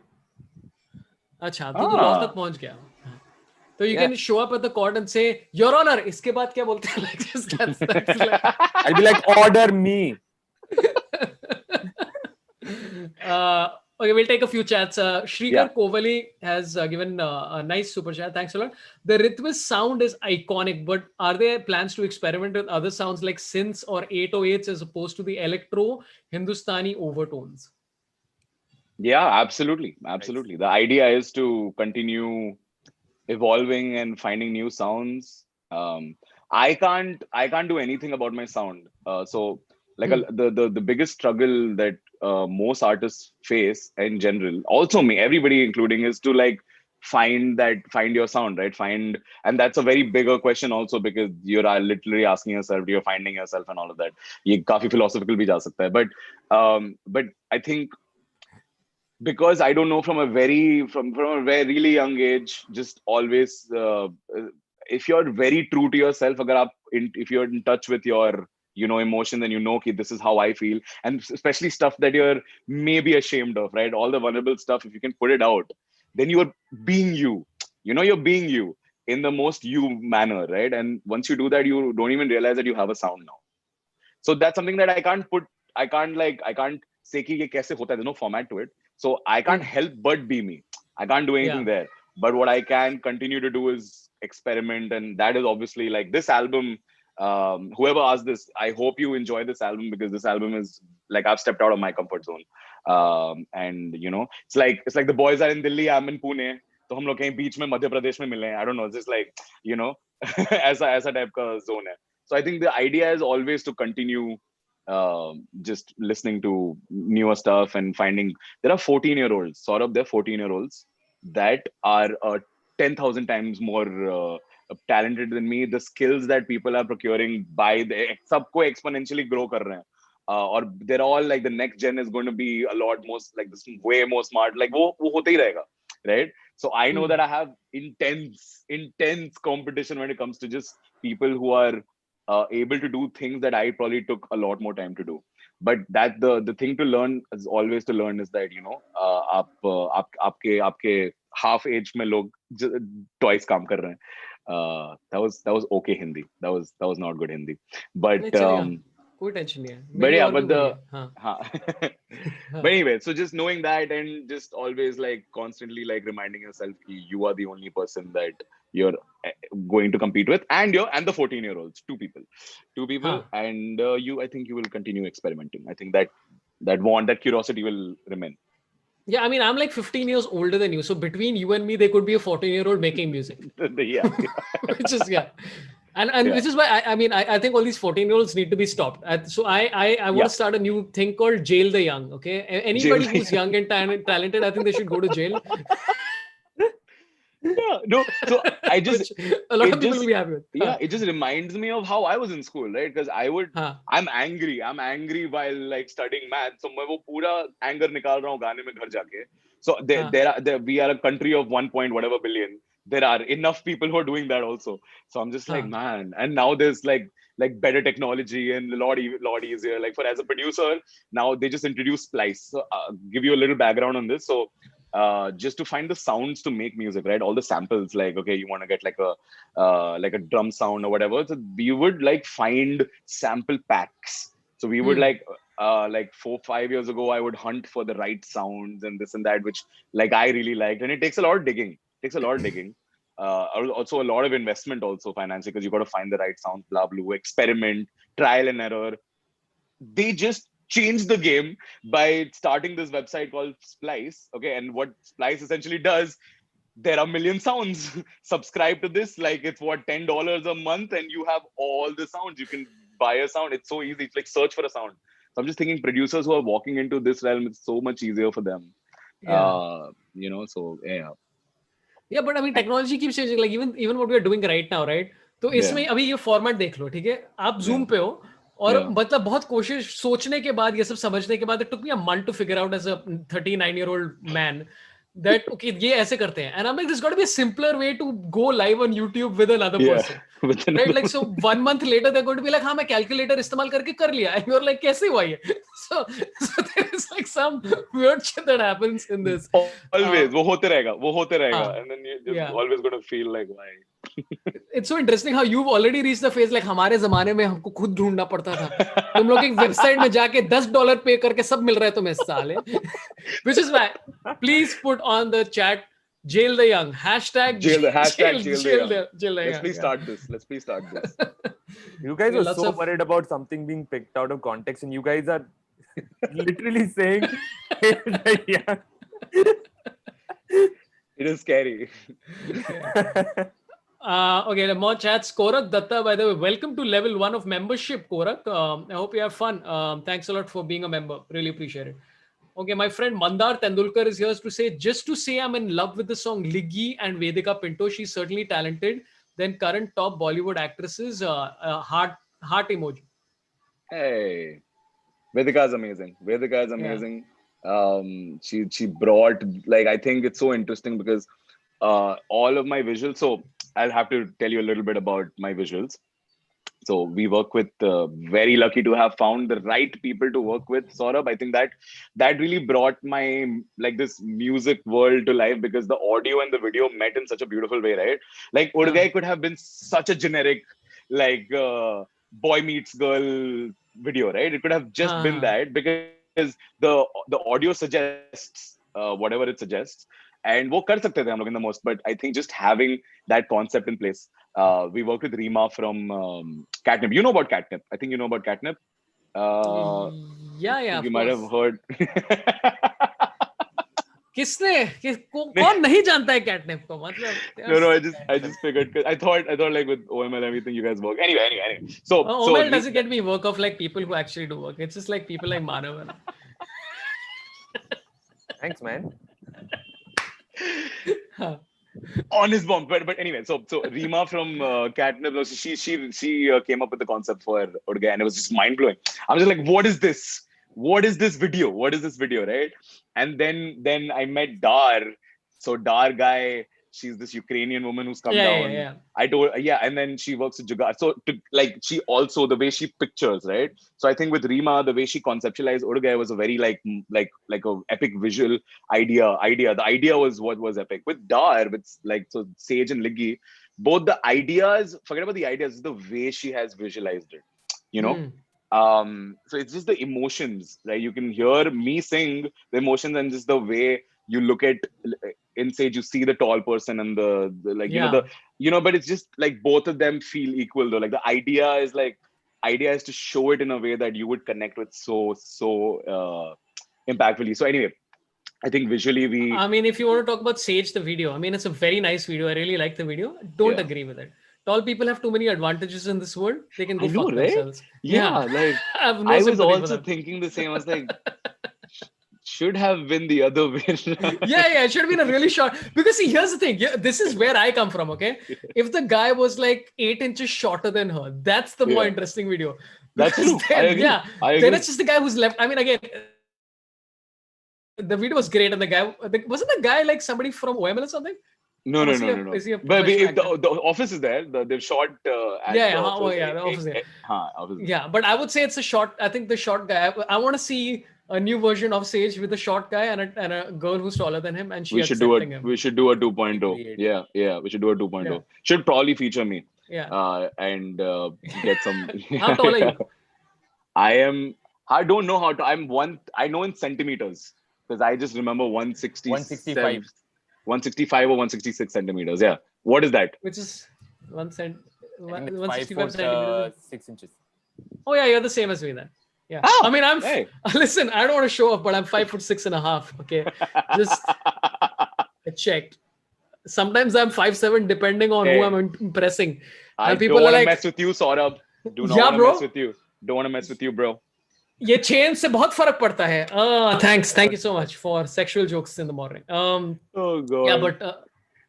अच्छा तो law तक पहुंच गया. So you can show up at the court and say, Your Honor, इसके बाद क्या बोलते हैं? Like just that's like... I'll be like, order me. Okay, we'll take a few chats. Shrikar Kovali has given a nice super chat. Thanks a lot. The Ritviz sound is iconic, but are there plans to experiment with other sounds like synths or 808s as opposed to the electro Hindustani overtones? Yeah, absolutely. Absolutely. The idea is to continue evolving and finding new sounds. I can't do anything about my sound. So like the biggest struggle that most artists face in general, also me, everybody including, is to like find your sound, right? And that's a very bigger question also, because you're literally asking yourself, you're finding yourself and all of that. ये काफी philosophical भी जा सकता है, but I think because I don't know, from a very really young age, just always if you're very true to yourself, if you're in touch with your emotion, then okay, this is how I feel, and especially stuff that you're maybe ashamed of, right? All the vulnerable stuff, if you can put it out, then you're being you're being you in the most you manner, right? And once you do that, you don't even realize that you have a sound now. So that's something that I can't say कि ये कैसे होता है. There's no format to it. So I can't help but be me. I can't do anything there. But what I can continue to do is experiment. And that is obviously like this album. Whoever asked this, I hope you enjoy this album, because this album is like, I've stepped out of my comfort zone. And it's like the boys are in Delhi, I'm in Pune. तो हम लोग कहीं बीच में मध्य प्रदेश में मिले हैं. I don't know. It's just like, ऐसा type का zone है. So I think the idea is always to continue just listening to newer stuff and finding. There are 14-year-olds, Sorabh, they're 14-year-olds that are 10,000 times more talented than me. The skills that people are procuring by सबको exponentially grow कर रहे हैं. Or they're all like, the next gen is going to be a lot more like this, way more smart. Like वो होता ही रहेगा, right? So I know that I have intense competition when it comes to just people who are able to do things that I probably took a lot more time to do. But that the thing to learn is always to learn is that आपके half age में लोग twice काम कर रहे हैं. That was okay Hindi. That was not good Hindi. But कोई tension नहीं है. But yeah, but but anyway, so just knowing that, and just always like constantly like reminding yourself you are the only person that you're going to compete with, and the 14-year-olds, two people, and I think you will continue experimenting. I think that curiosity will remain. Yeah, I mean, I'm like 15 years older than you, so between you and me, there could be a 14-year-old making music. Yeah. Which is And which is why I think all these 14-year-olds need to be stopped. So I want to start a new thing called Jail the Young. Okay, anybody who's young and talented, I think they should go to jail. Yeah, no. So I just a lot of people will be happy with. Yeah, it just reminds me of how I was in school, right? Because I'm angry while like studying math. So मैं वो पूरा anger निकाल रहा हूँ गाने में घर जाके. So we are a country of 1 point whatever billion. There are enough people who are doing that also. So I'm just like, man. And now there's like better technology and a lot easier. Like for as a producer, now they just introduce Splice. So give you a little background on this. So just to find the sounds to make music, right? All the samples, like, okay, you want to get like a drum sound or whatever. So we would like find sample packs. So we would like 4-5 years ago, I would hunt for the right sounds and this and that, which like I really liked. And it takes a lot of digging. Also a lot of investment also financially, because you got to find the right sound, blah, blah, experiment, trial and error. They just changed the game by starting this website called Splice. Okay. And what Splice essentially does, there are a million sounds. Subscribe to this. Like it's what, $10 a month, and you have all the sounds. You can buy a sound. It's so easy. It's like search for a sound. So I'm just thinking producers who are walking into this realm, it's so much easier for them. So yeah. Yeah, but I mean, technology keeps changing. Like even what we are doing right now, right? तो इसमें अभी ये format देख लो, ठीक है? आप Zoom पे हो और मतलब बहुत कोशिश सोचने के बाद, ये सब समझने के बाद, it took me a month to figure out as a 39-year-old man that okay, ये ऐसे करते हैं. And I'm like, there's got to be a simpler way to go live on YouTube with another person. Right? Like, so 1 month later, they're going to be like, हाँ मैं calculator इस्तेमाल करके कर लिया. And you're like, कैसे हुआ ये? So there is like some weird shit that happens in this. Always, वो होते रहेगा. And then you're just always going to feel like, why? It's so interesting how you've already reached the phase like हमारे जमाने में हमको खुद ढूंढना पड़ता था. तुम लोग एक वेबसाइट में जाके $10 पे करके सब मिल रहा है तुम्हें साले. Which is why, please put on the chat, jail the young. Jail the young. Let's please start this. You guys are so worried about something being picked out of context, and you guys are literally saying, yeah. It is scary. Okay, more chats. Korak Datta, by the way, welcome to level 1 of membership, Korak. I hope you have fun. Thanks a lot for being a member. Really appreciate it. Okay, my friend Mandar Tendulkar is here to say I'm in love with the song Liggi and Vedika Pinto. She's certainly talented. Then current top Bollywood actresses, heart emoji. Hey, Vedika is amazing. She brought, like, I think it's so interesting because all of my visuals. So I'll have to tell you a little bit about my visuals. So we work with, very lucky to have found the right people to work with, Sorabh. I think that really brought my, like, this music world to life, because the audio and the video met in such a beautiful way, right? Like Ud Gaya could have been such a generic, like, boy meets girl video, right? It could have just been that, because the audio suggests whatever it suggests. And वो कर सकते थे हम लोग in the most, but I think just having that concept in place. We worked with Rima from Catnip. You know about Catnip. I think you know about Catnip. Yeah. You might have heard. कौन नहीं जानता है Catnip को? मतलब. No, I just figured. I thought like with OML everything you guys work. Anyway. So OML doesn't get me work of like people who actually do work. It's just like people like Manav. Thanks, man. On his bomb, but anyway, so Rima from Catnip, she came up with the concept for Ud Gaya, and it was just mind blowing. I was just like, what is this? What is this video? Right? And then I met Dar. So Dar guy, she's this Ukrainian woman who's come down. Yeah. I told, and then she works with Jugaad. So she also, the way she pictures, right? So I think with Rima, the way she conceptualized Ud Gaya was a very like a epic visual idea. The idea was what was epic. With Dar, with like, so Sage and Liggi, both the ideas, forget about the ideas, the way she has visualized it, you know? So it's just the emotions, right? You can hear me sing the emotions, and just the way you look at in Sage, you see the tall person and the like, but it's just like both of them feel equal though. Like the idea is to show it in a way that you would connect with so impactfully. So anyway, I think visually I mean, if you want to talk about Sage, the video, I mean, it's a very nice video. I really like the video. Don't agree with it. Tall people have too many advantages in this world. They can go fuck themselves. Yeah. Like I was also thinking the same. I was like, should have been the other way. Yeah, it should have been a really short. Because see, here's the thing. This is where I come from, okay? If the guy was like 8 inches shorter than her, that's the more interesting video. That's true. Then, I agree. Then it's just the guy who's left. I mean, again, the video was great, and the guy wasn't the guy like somebody from OML or something? No. Is he a But professional the office is there. They've shot at Yeah, the office. the office. Office. Yeah, but I would say it's a short. I think the short guy. I want to see a new version of Sage with a short guy and a girl who's taller than him, and she accepting him. We should do a 2.0. Yeah. We should do a 2.0. Yeah. Should probably feature me. Yeah. And get some. How tall are you? I don't know how to. I know in centimeters because I just remember 165 or 166 centimeters. Yeah. What is that? Which is 5 165 foot centimeters. 6 inches. Oh yeah, you're the same as me then. Yeah. Oh, I mean, hey. Listen, I don't want to show off, but I'm 5'6.5". Okay. Just I checked. Sometimes I'm 5'7", depending on who I'm impressing. I and people don't want are to like, mess with you, Sorabh. Do not Yeah, want to bro. mess with you. Don't want to mess with you, bro. ये chain से बहुत फर्क पड़ता है. Thank you so much for sexual jokes in the morning. Oh god. Yeah,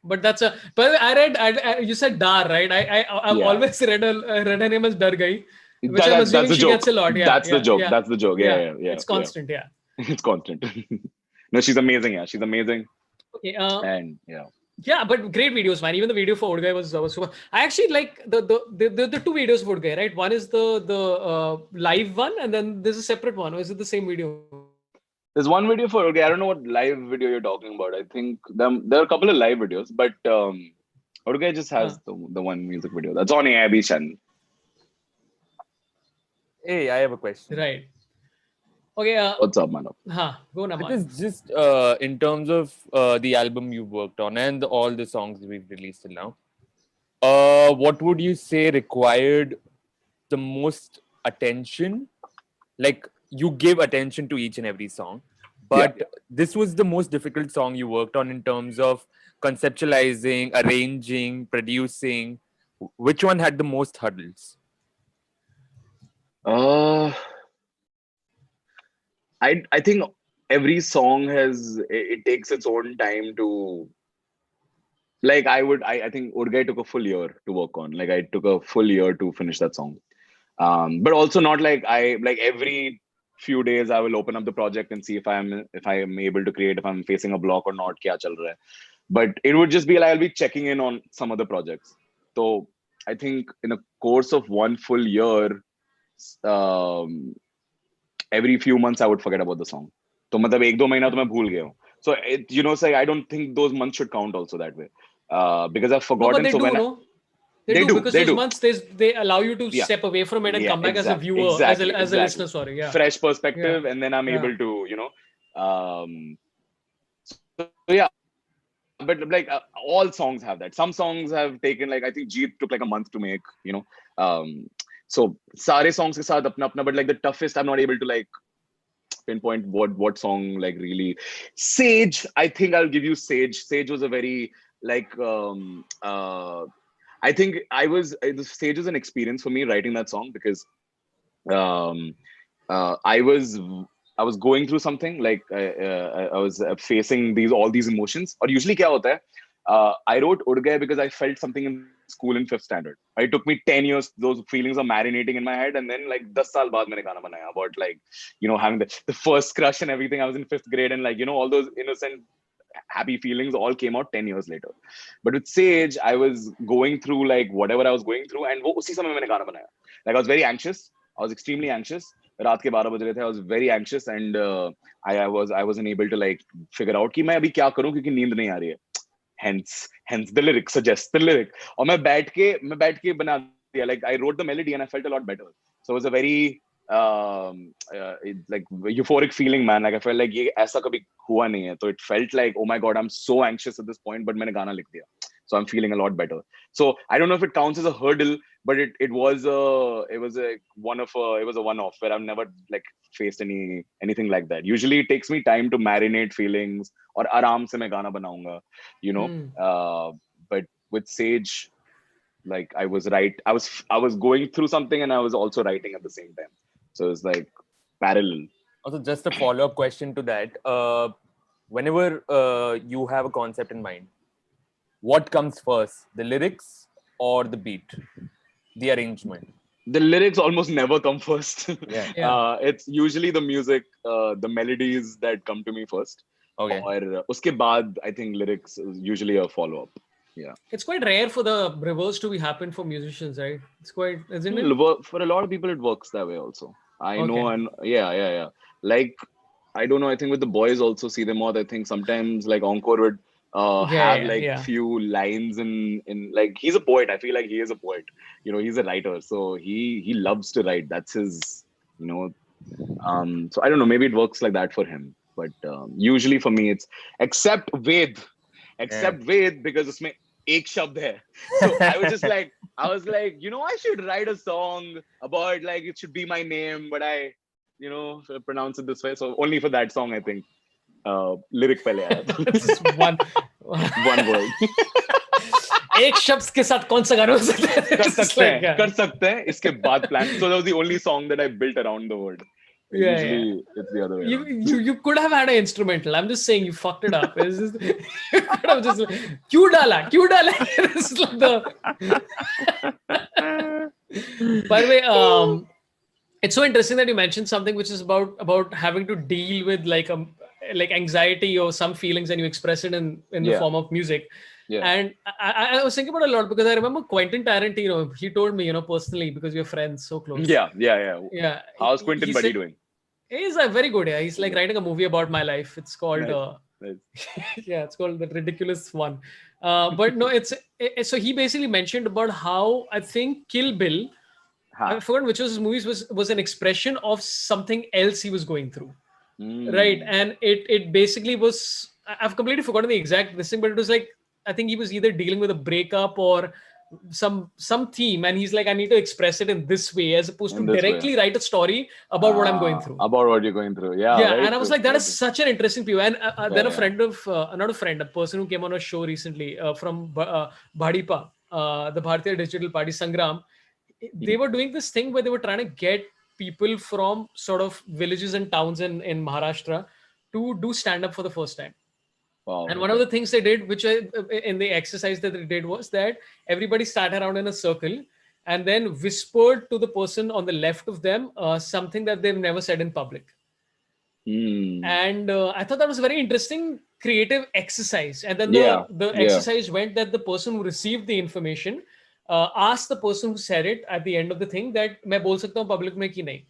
but that's a. But I read. You said Dar, right? I've always read her name as Dar Gai, which I'm assuming she gets a lot. Yeah, that's the joke. That's the joke. Yeah. It's constant. Yeah. It's constant. No, she's amazing. Yeah, she's amazing. Okay. And yeah. Yeah, but great videos, man. Even the video for Urgai was super. I actually like the two videos for Urgai, right? One is the live one, and then there's a separate one. Or is it the same video? There's one video for Urgai. I don't know what live video you're talking about. I think there are a couple of live videos, but Urgai just has the one music video. That's on AIB channel. Hey, I have a question. Right. Okay. What's up, Manav? Go now. It is just in terms of the album you've worked on and all the songs we've released till now. What would you say required the most attention? Like you give attention to each and every song, but this was the most difficult song you worked on in terms of conceptualizing, arranging, producing. Which one had the most hurdles? I think every song it takes its own time to, like, I think Urgai took a full year to work on. Like I took a full year to finish that song. But also not like every few days I will open up the project and see if I am able to create, if I'm facing a block or not, kya chal raha hai. But it would just be like I'll be checking in on some other projects. So I think in the course of one full year, every few months I would forget about the song. So matlab 1-2 mahina to main bhool gaya hu. So I don't think those months should count also that way. Because I've forgotten. No, but they do because those months they allow you to step away from it and come back as a viewer, as a listener. Sorry, fresh perspective, and then I'm able to, so yeah. But like all songs have that. Some songs have taken, like, I think Jeet took like a month to make. So sare songs ke saath apna, but like the toughest, I'm not able to like pinpoint what song like really. Sage, I think I'll give you Sage. Sage was a very like I think the Sage is an experience for me writing that song because I was going through something, like I was facing all these emotions. Or usually kya hota hai, I wrote Urgai because I felt something in school in 5th standard. It took me 10 years, those feelings are marinating in my head, and then like 10 saal baad maine gaana banaya about like, having the first crush and everything. I was in 5th grade, and like, all those innocent happy feelings all came out 10 years later. But with Sage, I was going through like whatever I was going through, and wo usi samay maine gaana banaya. Like I was very anxious. I was extremely anxious. रात के 12 बज रहे थे. I was very anxious, and I wasn't able to like figure out कि मैं अभी क्या करूं क्योंकि नींद नहीं आ रही है. Hence the lyric suggests the lyric. और मैं बैठ के बना दिया. Like I wrote the melody and I felt a lot better. So it was a very like euphoric feeling, man. Like I felt like ये ऐसा कभी हुआ नहीं है. So it felt like, oh my god, I'm so anxious at this point, but मैंने गाना लिख दिया. So I'm feeling a lot better. So I don't know if it counts as a hurdle, but it was a one-off where I've never like faced anything like that. Usually it takes me time to marinate feelings, or आराम से मैं गाना बनाऊंगा, but with Sage, like I was going through something and I was also writing at the same time. So it's like parallel. Also, just a follow-up question to that. Whenever you have a concept in mind, what comes first, the lyrics or the beat, the arrangement? the lyrics almost never come first. Yeah. It's usually the music, the melodies that come to me first. Okay. Or uske baad, I think lyrics is usually a follow up. Yeah. It's quite rare for the reverse to be happen for musicians, right? It's quite, isn't it? For a lot of people, it works that way also. I know, Okay. and yeah. Like, I don't know. I think with the boys also, see them more. I think sometimes like Encore would have like Yeah. few lines in like he's a poet. I feel like he is a poet. He's a writer, so he loves to write. That's his, you know. So I don't know. Maybe it works like that for him, but usually for me, it's except Ved because उसमें एक शब्द है. So I was like, I should write a song about like it should be my name, but I, pronounce it this way. So only for that song, I think, lyric पहले आया था. Just one word. एक शब्द के साथ कौन सा गाना हो सकता है? कर सकते हैं इसके बाद plan. So that was the only song that I built around the word. Usually it's the other way around. You could have had an instrumental. I'm just saying you fucked it up. It's just, you could have just क्यों डाला? It's like By the way, it's so interesting that you mentioned something which is about having to deal with like anxiety or some feelings and you express it in the form of music. Yeah. And I was thinking about it a lot because I remember Quentin Tarantino, he told me, personally, because we're friends so close. Yeah. How's Quentin Buddy doing? He's very good. Yeah, he's like writing a movie about my life. It's called Nice. it's called The Ridiculous One. But no, so he basically mentioned about how I think Kill Bill, I forgot which of his movies was an expression of something else he was going through. Right. And it basically was, I've completely forgotten the exact thing, but it was like, I think he was either dealing with a breakup or some theme, and he's like, I need to express it in this way as opposed to directly write a story about what I'm going through. About what you're going through. Yeah. And I was like, that is such an interesting view. And then a person who came on a show recently from Bhadipa, the Bharatiya Digital Party Sangram, they were doing this thing where they were trying to get people from sort of villages and towns in Maharashtra to do stand-up for the first time. Wow, and one of the things they did, which in the exercise that they did, was that everybody sat around in a circle and then whispered to the person on the left of them something that they've never said in public. And I thought that was a very interesting creative exercise. And then the exercise went that the person who received the information asked the person who said it at the end of the thing that मैं बोल सकता हूँ public में कि नहीं.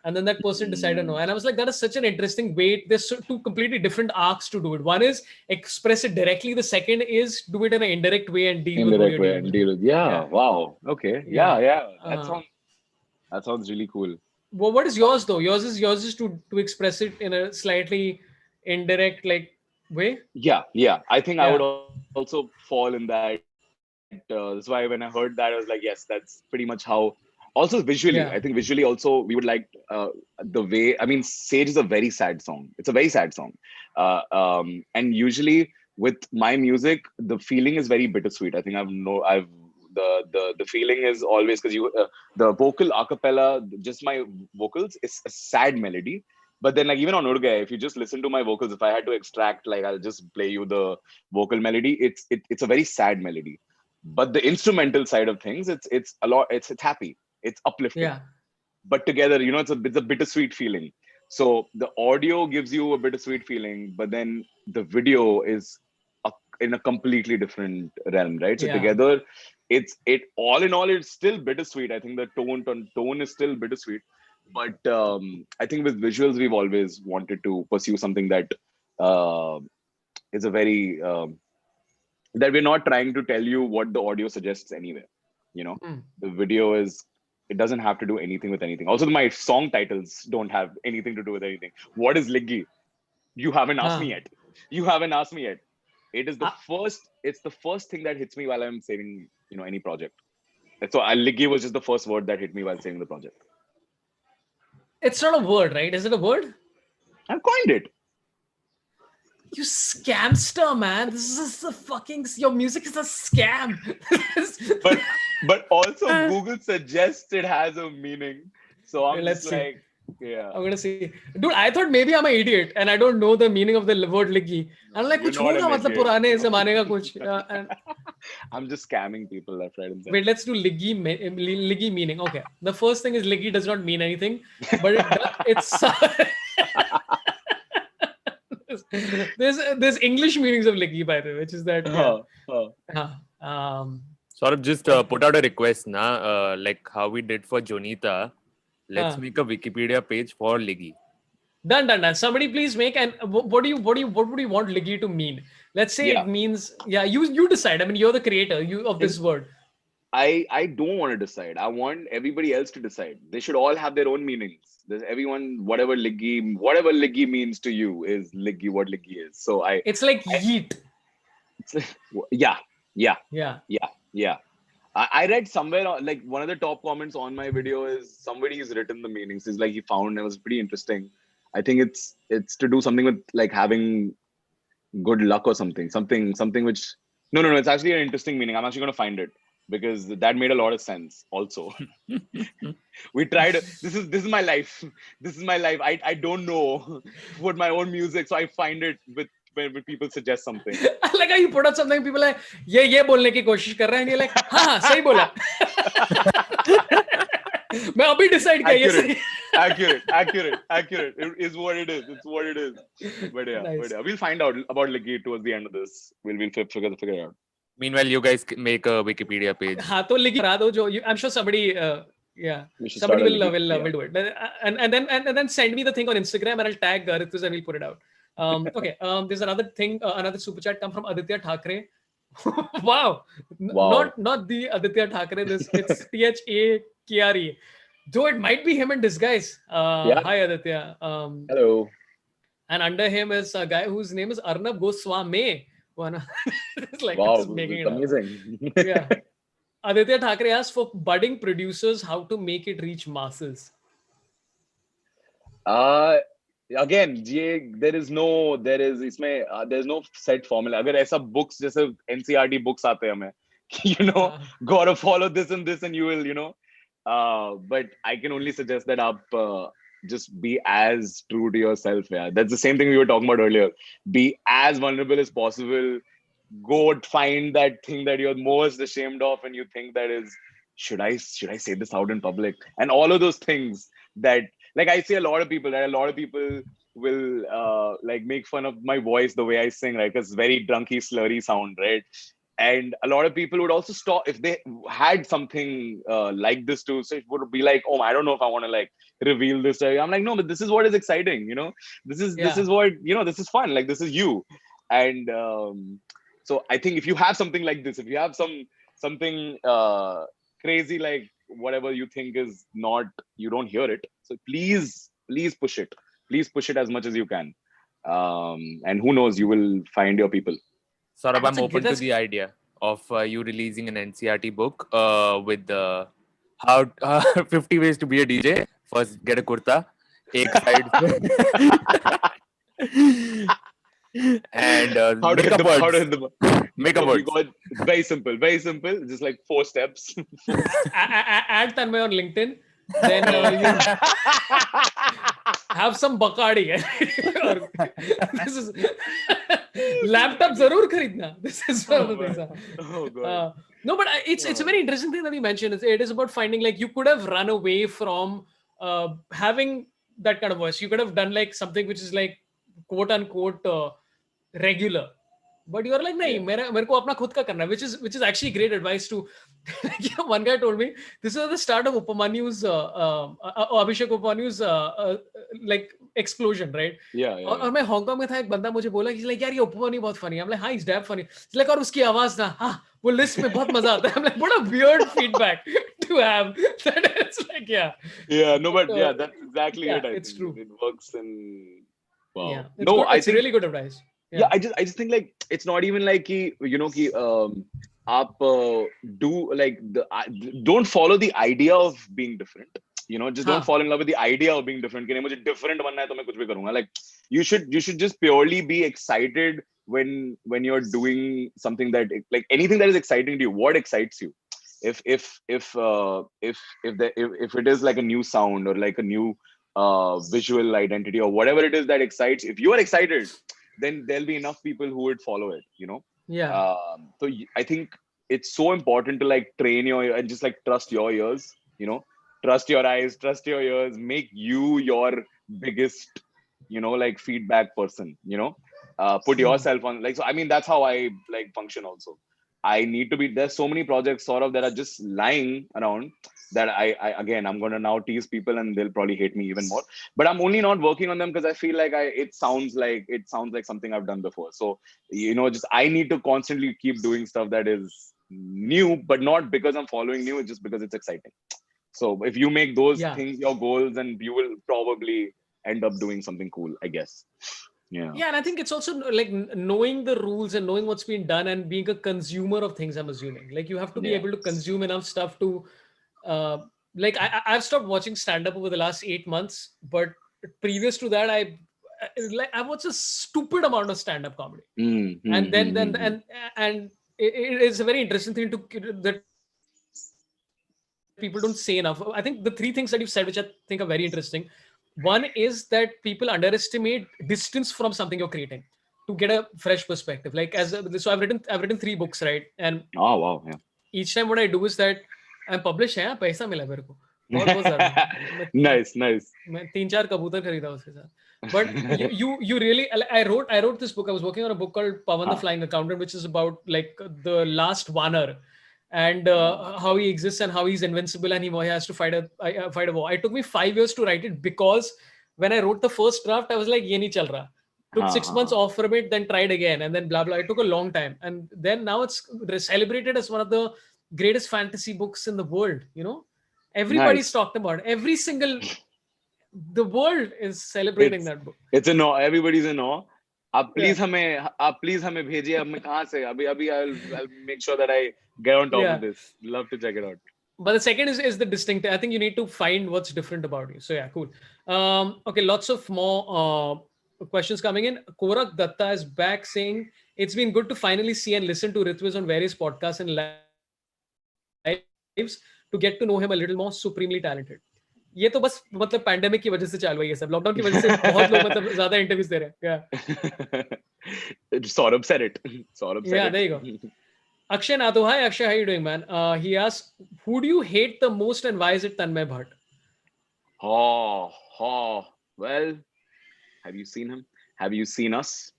And then that person decided no. And I was like, that is such an interesting way. There's two completely different arcs to do it. One is express it directly. The second is do it in an indirect way and deal with what you're dealing with. Yeah. Wow. Okay. Yeah. That sounds really cool. Well, what is yours though? Yours is to express it in a slightly indirect way. Yeah. I think I would also fall in that. That's why when I heard that, I was like, yes, that's pretty much how. Also visually, I think visually also we would like the way, I mean, Sage is a very sad song. It's a very sad song. And usually with my music, the feeling is very bittersweet. I think the feeling is always because the vocal a cappella, just my vocals is a sad melody. But then like even on Urgaya, if you just listen to my vocals, if I had to extract, like I'll just play you the vocal melody. It's a very sad melody. But the instrumental side of things, it's a lot, it's happy. It's uplifting. Yeah. But together, it's a bittersweet feeling. So the audio gives you a bittersweet feeling, but then the video is in a completely different realm, right? So together, it all in all, it's still bittersweet. I think the tone is still bittersweet. But I think with visuals, we've always wanted to pursue something that is a very that we're not trying to tell you what the audio suggests anyway. The video it doesn't have to do anything with anything. Also, my song titles don't have anything to do with anything. What is Liggi? You haven't asked me yet. It is it's the first thing that hits me while I'm saving, any project. So Liggi was just the first word that hit me while saving the project. It's not a word, right? Is it a word? I've coined it. You scamster, man. This is your music is a scam. but also Google suggests it has a meaning. So I'm I'm going to see. Dude, I thought maybe I'm an idiot and I don't know the meaning of the word Liggi. I'm like, कुछ होगा मतलब पुराने ज़माने का कुछ. I'm just scamming people left, right, and center. Wait, let's do liggy meaning. Okay. The first thing is liggy does not mean anything, but it's there's English meanings of liggy, by the way, which is that Sorabh, just put out a request, like how we did for Jonita. Let's make a Wikipedia page for Liggy. Done. Somebody please make, and what would you want liggy to mean? Let's say it means, you decide. I mean, you're the creator of this word. I don't want to decide. I want everybody else to decide. They should all have their own meanings. There's everyone, whatever liggy means to you is liggy, what liggy is. So it's like yeet. Yeah. I read somewhere, like one of the top comments on my video is somebody's written the meanings. It's like he found, it was pretty interesting. I think it's to do something with like having good luck or something which no, it's actually an interesting meaning. I'm actually going to find it because that made a lot of sense also. We tried, this is my life. I don't know what my own music, so I find it with when people suggest something. I like how you put out something, people are like, ye bolne ki koshish kar rahe hain, and you're like, हाँ, sahi bola. मैं अभी decide किया ये सही. Accurate. It is what it is. It's what it is. But yeah, we'll find out about Liggy towards the end of this. We'll figure it out. Meanwhile, you guys make a Wikipedia page. हाँ, तो Liggy करा दो जो, I'm sure somebody somebody will do it. And then send me the thing on Instagram and I'll tag Ritviz and we'll put it out. Okay. There's another thing, another super chat come from Aditya Thakre. Wow. Not the Aditya Thakre. It's THAKRE. Though it might be him in disguise. Hi Aditya. Hello. And under him is a guy whose name is Arnab Goswami. It's like, wow, it's making it amazing. Yeah. Aditya Thakre asked for budding producers how to make it reach masses. Again, there's no set formula. Agar aisa books jaise NCERT books aate hame, gotta follow this and you will, but I can only suggest that just be as true to yourself. Yeah, that's the same thing we were talking about earlier. Be as vulnerable as possible. Go find that thing that you're most ashamed of and you think that is, should I say this out in public? And all of those things that, like, I see a lot of people will like make fun of my voice, the way I sing, right? Because very drunky, slurry sound, right? And a lot of people would also stop if they had something like this too. So it would be like, oh, I don't know if I want to like reveal this. I'm like, no, but this is what is exciting, This is what, this is fun. Like, this is you. And so I think if you have something like this, if you have something crazy, like whatever you think is not, you don't hear it. So please push it. Please push it as much as you can. And who knows, you will find your people. Sorabh, I'm open to the idea of you releasing an NCERT book with how 50 ways to be a DJ. First, get a kurta. Ek side. And make a word. Very simple. Just like 4 steps. Add Tanmay on LinkedIn. Then have some Bacardi. This is laptop zarur kharidna. This is one of the things. Oh God. No, but it's a very interesting thing that you mentioned. It is about finding, like, you could have run away from having that kind of voice. You could have done like something which is like quote unquote regular. But you're like, nahi, mere ko apna khud ka karna, which is actually great advice to. One guy told me this was the start of Upamanyu's Abhishek Upamanyu's like explosion, right? Yeah. और मैं Hong Kong में था, एक बंदा मुझे बोला, he's like, यार ये Upamany बहुत funny. I'm like, हाँ, he's damn funny. He's like, और उसकी आवाज ना, हाँ, वो list में बहुत मजा आता है. I'm like, what a weird feedback to have. That it's like, no, but that's exactly it. It's true. It works in. Wow. Yeah, it's really good advice. Yeah, I just think like it's not even like don't follow the idea of being different. Just don't fall in love with the idea of being different. कि नहीं, मुझे different बनना है तो मैं कुछ भी करूँगा. Like you should just purely be excited when you're doing something that, like, anything that is exciting to you. What excites you? If it is like a new sound or like a new visual identity or whatever it is that excites, if you are excited, then there'll be enough people who would follow it, Yeah. So I think it's so important to like train your and just like trust your ears, trust your eyes, trust your ears, make you your biggest, like feedback person, put yourself on like, so I mean, that's how I like function also. I need to be, there's so many projects sort of that are just lying around that I again, I'm going to now tease people and they'll probably hate me even more, but I'm only not working on them because I feel like it sounds like something I've done before. So, just I need to constantly keep doing stuff that is new, but not because I'm following new, it's just because it's exciting. So if you make those things your goals, and you will probably end up doing something cool, I guess. Yeah, and I think it's also like knowing the rules and knowing what's been done and being a consumer of things. I'm assuming like you have to be able to consume enough stuff to like I've stopped watching stand-up over the last 8 months, but previous to that I watched a stupid amount of stand-up comedy. And then it is a very interesting thing that people don't say enough. I think the three things that you've said, which I think are very interesting. One is that people underestimate distance from something you're creating to get a fresh perspective. Like so I've written 3 books, right? And oh wow, yeah. Each time what I do is that I'm published है, पैसा मिला मेरे को बहुत ज़्यादा. Nice. मैं 3-4 कबूतर खरीदा उसके साथ. But you really, I wrote this book. I was working on a book called Pawan the Flying Accountant, which is about like the last Vanar and how he exists and how he's invincible and he has to fight a war. It took me 5 years to write it because when I wrote the first draft, I was like, ye nahi chal raha. Took 6 months off from it, then tried again, and then blah blah. It took a long time, and then now it's celebrated as one of the greatest fantasy books in the world. Everybody's talked about it. The world is celebrating that book. It's in awe. Everybody's in awe. Please हमें भेजिए. अब मैं कहाँ से? अभी I'll make sure that I get on top of this. Love to check it out. But the second is the distinct. I think you need to find what's different about you. So yeah, cool. Okay, lots of more questions coming in. Korak Datta is back saying it's been good to finally see and listen to Ritviz on various podcasts and lives to get to know him a little more. Supremely talented. ये तो बस मतलब pandemic की वजह से चालू है ये सब. लॉकडाउन की वजह से बहुत लोग मतलब ज्यादा इंटरव्यूज दे रहे हैं. Sorabh said it. Yeah, there you go. Akshay Nathu, hi Akshay, how are you doing, man? He asks, who do you hate the most and why is it Tanmay Bhatt? Well, have you seen him? Have you seen us?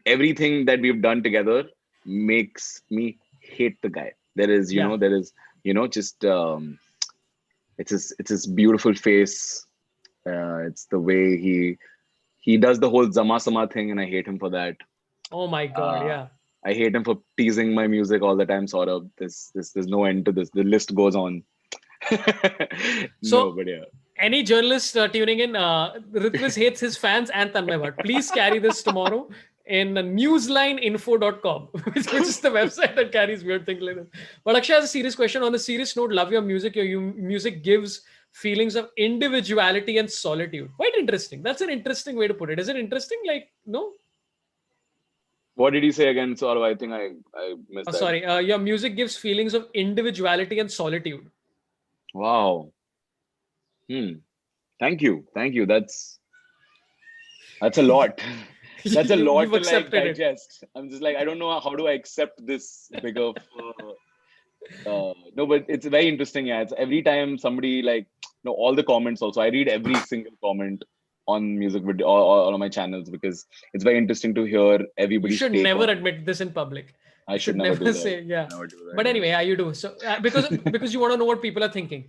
Everything that we've done together makes me hate the guy. There is, just it's his beautiful face. It's the way he does the whole Zama Sama thing, and I hate him for that. Oh my God, yeah. I hate him for teasing my music all the time, Sorabh. There's no end to this. The list goes on. So, any journalist tuning in, Ritviz hates his fans and Tanmay Bhatt. Please carry this tomorrow in newslineinfo.com, which is the website that carries weird things like that. But Akshay has a serious question. On a serious note, love your music. Your music gives feelings of individuality and solitude. Quite interesting. That's an interesting way to put it. Is it interesting? Like, no? What did he say again, Sorabh? I think I missed that. Sorry. Your music gives feelings of individuality and solitude. Wow. Thank you. That's a lot. That's a lot to like digest. I'm just like, I don't know how do I accept this big of no, but it's very interesting. Yeah, it's every time somebody like all the comments also. I read every single comment on music video all on my channels because it's very interesting to hear everybody. You should never admit this in public. I should never say But anyway, yeah, you do. So because you want to know what people are thinking.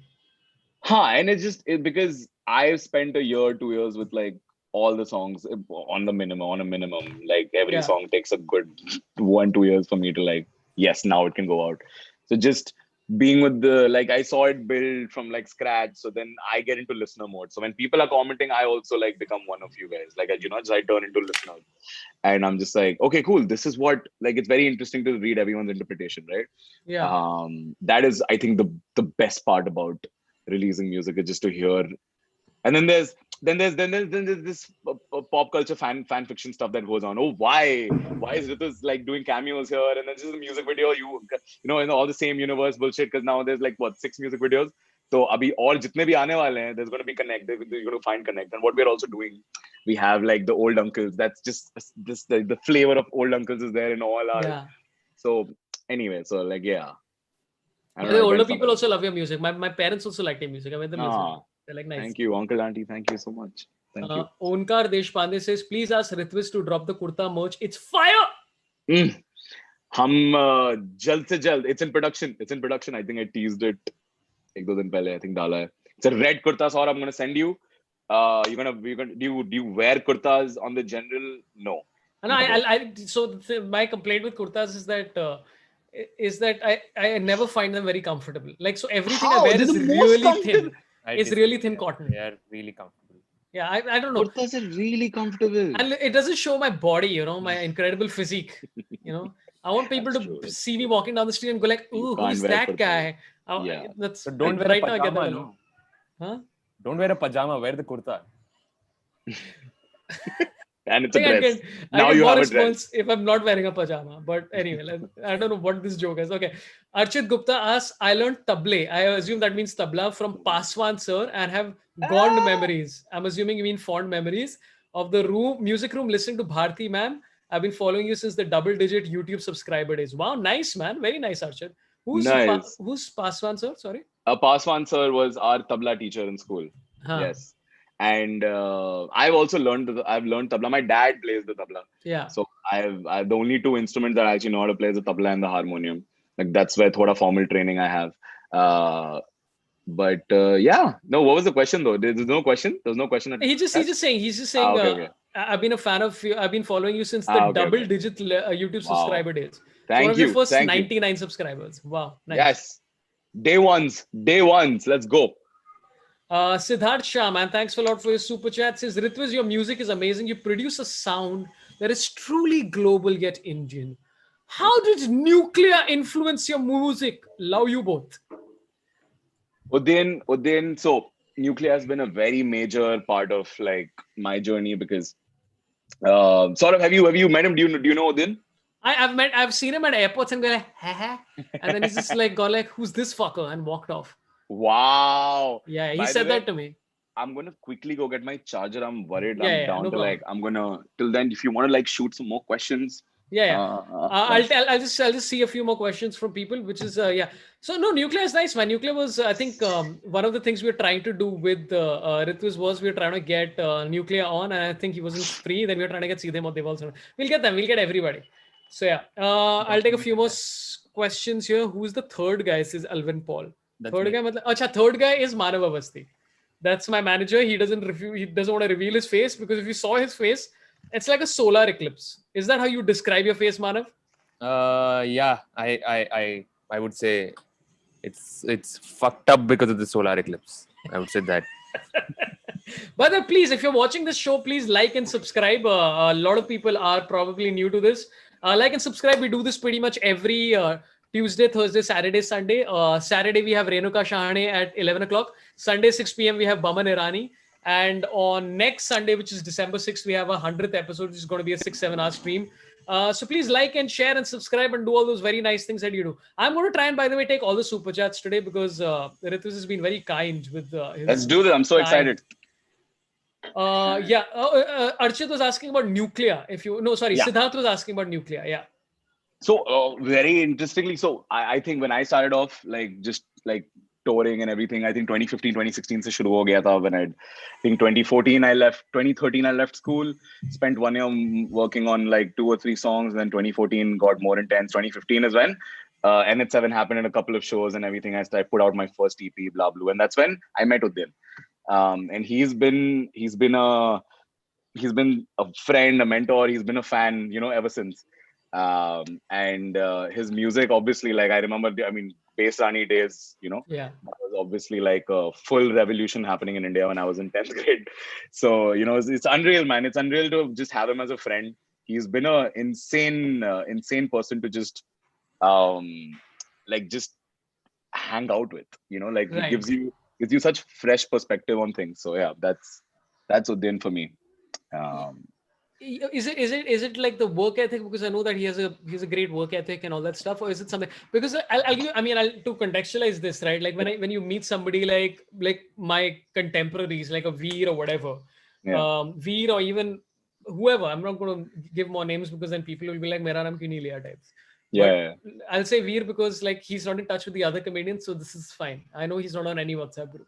And it's just because I've spent a year, 2 years with like all the songs on a minimum. Like every song takes a good 1-2 years for me to like, yes, now it can go out. So just being with I saw it build from like scratch. So then I get into listener mode. So when people are commenting, I also like become one of you guys. Like, just I turn into listener. And I'm just like, okay, cool. This is what, like, it's very interesting to read everyone's interpretation, right? Yeah. That is, I think, the best part about releasing music is just to hear. And then there's this pop culture fan fiction stuff that goes on. Oh, why is Ritviz like doing cameos here? And then just a music video, in all the same universe bullshit. Because now there's like 6 music videos. So abhi aur jitne bhi aane wale hain, there's going to be connect. You're going to find connect. And what we're also doing, we have like the old uncles. That's just the flavor of old uncles is there in all our. Yeah. So anyway, so like, yeah. I don't The know, it older went people somewhere. also love your music. My parents also like your music. I made them listen. Ah, They're like, nice. thank you, uncle, auntie. Thank you so much. Thank you. Onkar Deshpande says, please ask Ritviz to drop the kurta merch. It's fire. हम जल्द से जल्द. It's in production. It's in production. I think I teased it एक दो दिन पहले. I think डाला है. It's a red kurta, Sorabh. I'm gonna send you. You're gonna do you wear kurtas on the general? No. So my complaint with kurtas is that I never find them very comfortable. Like, so everything I wear is really thin. It's really thin cotton. They are really comfortable. Yeah, I don't know. Kurtas are really comfortable. And it doesn't show my body, you know, my incredible physique. You know, I want people to see me walking down the street and go like, "Ooh, who's that guy?" Yeah. That's So don't wear right a now. I get pajama, that. no? Huh? Don't wear a pajama. Wear the kurta. And it's a dress. I get more response if I'm not wearing a pajama. But anyway, I don't know what this joke is. Okay. Archit Gupta asks, I learned table. I assume that means tabla from Paswan sir and have gone memories. I'm assuming you mean fond memories of the music room listening to Bharti ma'am. I've been following you since the double-digit YouTube subscriber days. Wow, nice, man. Very nice, Archit. Who's Paswan sir? Sorry. Paswan sir was our tabla teacher in school. Yes. And I've also learned tabla. My dad plays the tabla. Yeah. So I've the only two instruments that I actually know how to play is the tabla and the harmonium. Like that's where thoda formal training I have. But yeah, no. What was the question though? There's no question. There's no question. He's just saying. Okay. I've been a fan of you. I've been following you since the double-digit YouTube subscriber days. Thank you. One of your first 99 subscribers. Wow. Nice. Yes. Day ones. Let's go. Siddharth Shah, man, thanks a lot for your super chat. Says, Ritviz, your music is amazing. You produce a sound that is truly global yet Indian. How did Nucleya influence your music? Love you both. Udain, so Nucleya has been a very major part of like my journey because Sorabh, have you met him? Do you know Udain? I've seen him at airports and go like, ha. And then he's just like gone like, who's this fucker? And walked off. Wow. Yeah, he said that to me. I'm gonna quickly go get my charger. I'm worried. I'm down to like. I'm gonna till then. If you want to like shoot some more questions. I'll just see a few more questions from people, which is So no, Nucleya is nice, man. Nucleya was I think one of the things we were trying to do with Ritviz was we were trying to get Nucleya on, and I think he wasn't free. Then we were trying to get Seedhem or Deval. We'll get them. We'll get everybody. So yeah, I'll take a few more questions here. Who's the third guy? Says Alvin Paul. Third guy is Manav Avasthi. That's my manager. He doesn't want to reveal his face because if you saw his face, it's like a solar eclipse. Is that how you describe your face, Manav? Yeah, I would say it's fucked up because of the solar eclipse. I would say that. But please, if you're watching this show, please like and subscribe. A lot of people are probably new to this. Like and subscribe. We do this pretty much every Tuesday, Thursday, Saturday, Sunday. Saturday, we have Renuka Shahane at 11 o'clock. Sunday, 6 p.m., we have Boman Irani. And on next Sunday, which is December 6th, we have a 100th episode, which is going to be a 6-7 hour stream. So please like and share and subscribe and do all those very nice things that you do. I'm going to try and, by the way, take all the super chats today because Ritviz has been very kind with his Let's do this. I'm so excited. Archit was asking about Nucleya. Siddharth was asking about Nucleya. Yeah. So very interestingly, so I think when I started off, like just like touring and everything, I think 2015, 2016 se shuru ho gaya tha. When I think 2013 I left school, spent 1 year working on like 2 or 3 songs. And then 2014 got more intense. 2015 is when NH7 happened in a couple of shows and everything. I put out my first EP, blah, blah. And that's when I met Udain. And he's been a friend, a mentor. He's been a fan, ever since. And his music, obviously, like I remember, Bass Rani days, that was obviously like a full revolution happening in India when I was in 10th grade. So, it's unreal, man. It's unreal to just have him as a friend. He's been an insane person to just, just hang out with, right. He gives you such fresh perspective on things. So yeah, that's Udain for me. Is it like the work ethic? Because I know that he has a great work ethic and all that stuff, or is it something? Because I'll to contextualize this, right? Like when you meet somebody like my contemporaries, like a Veer or whatever, Veer or even whoever. I'm not going to give more names because then people will be like, "Mera naam kyun nahi liya" types. Yeah. I'll say Veer because like he's not in touch with the other comedians, so this is fine. I know he's not on any WhatsApp group.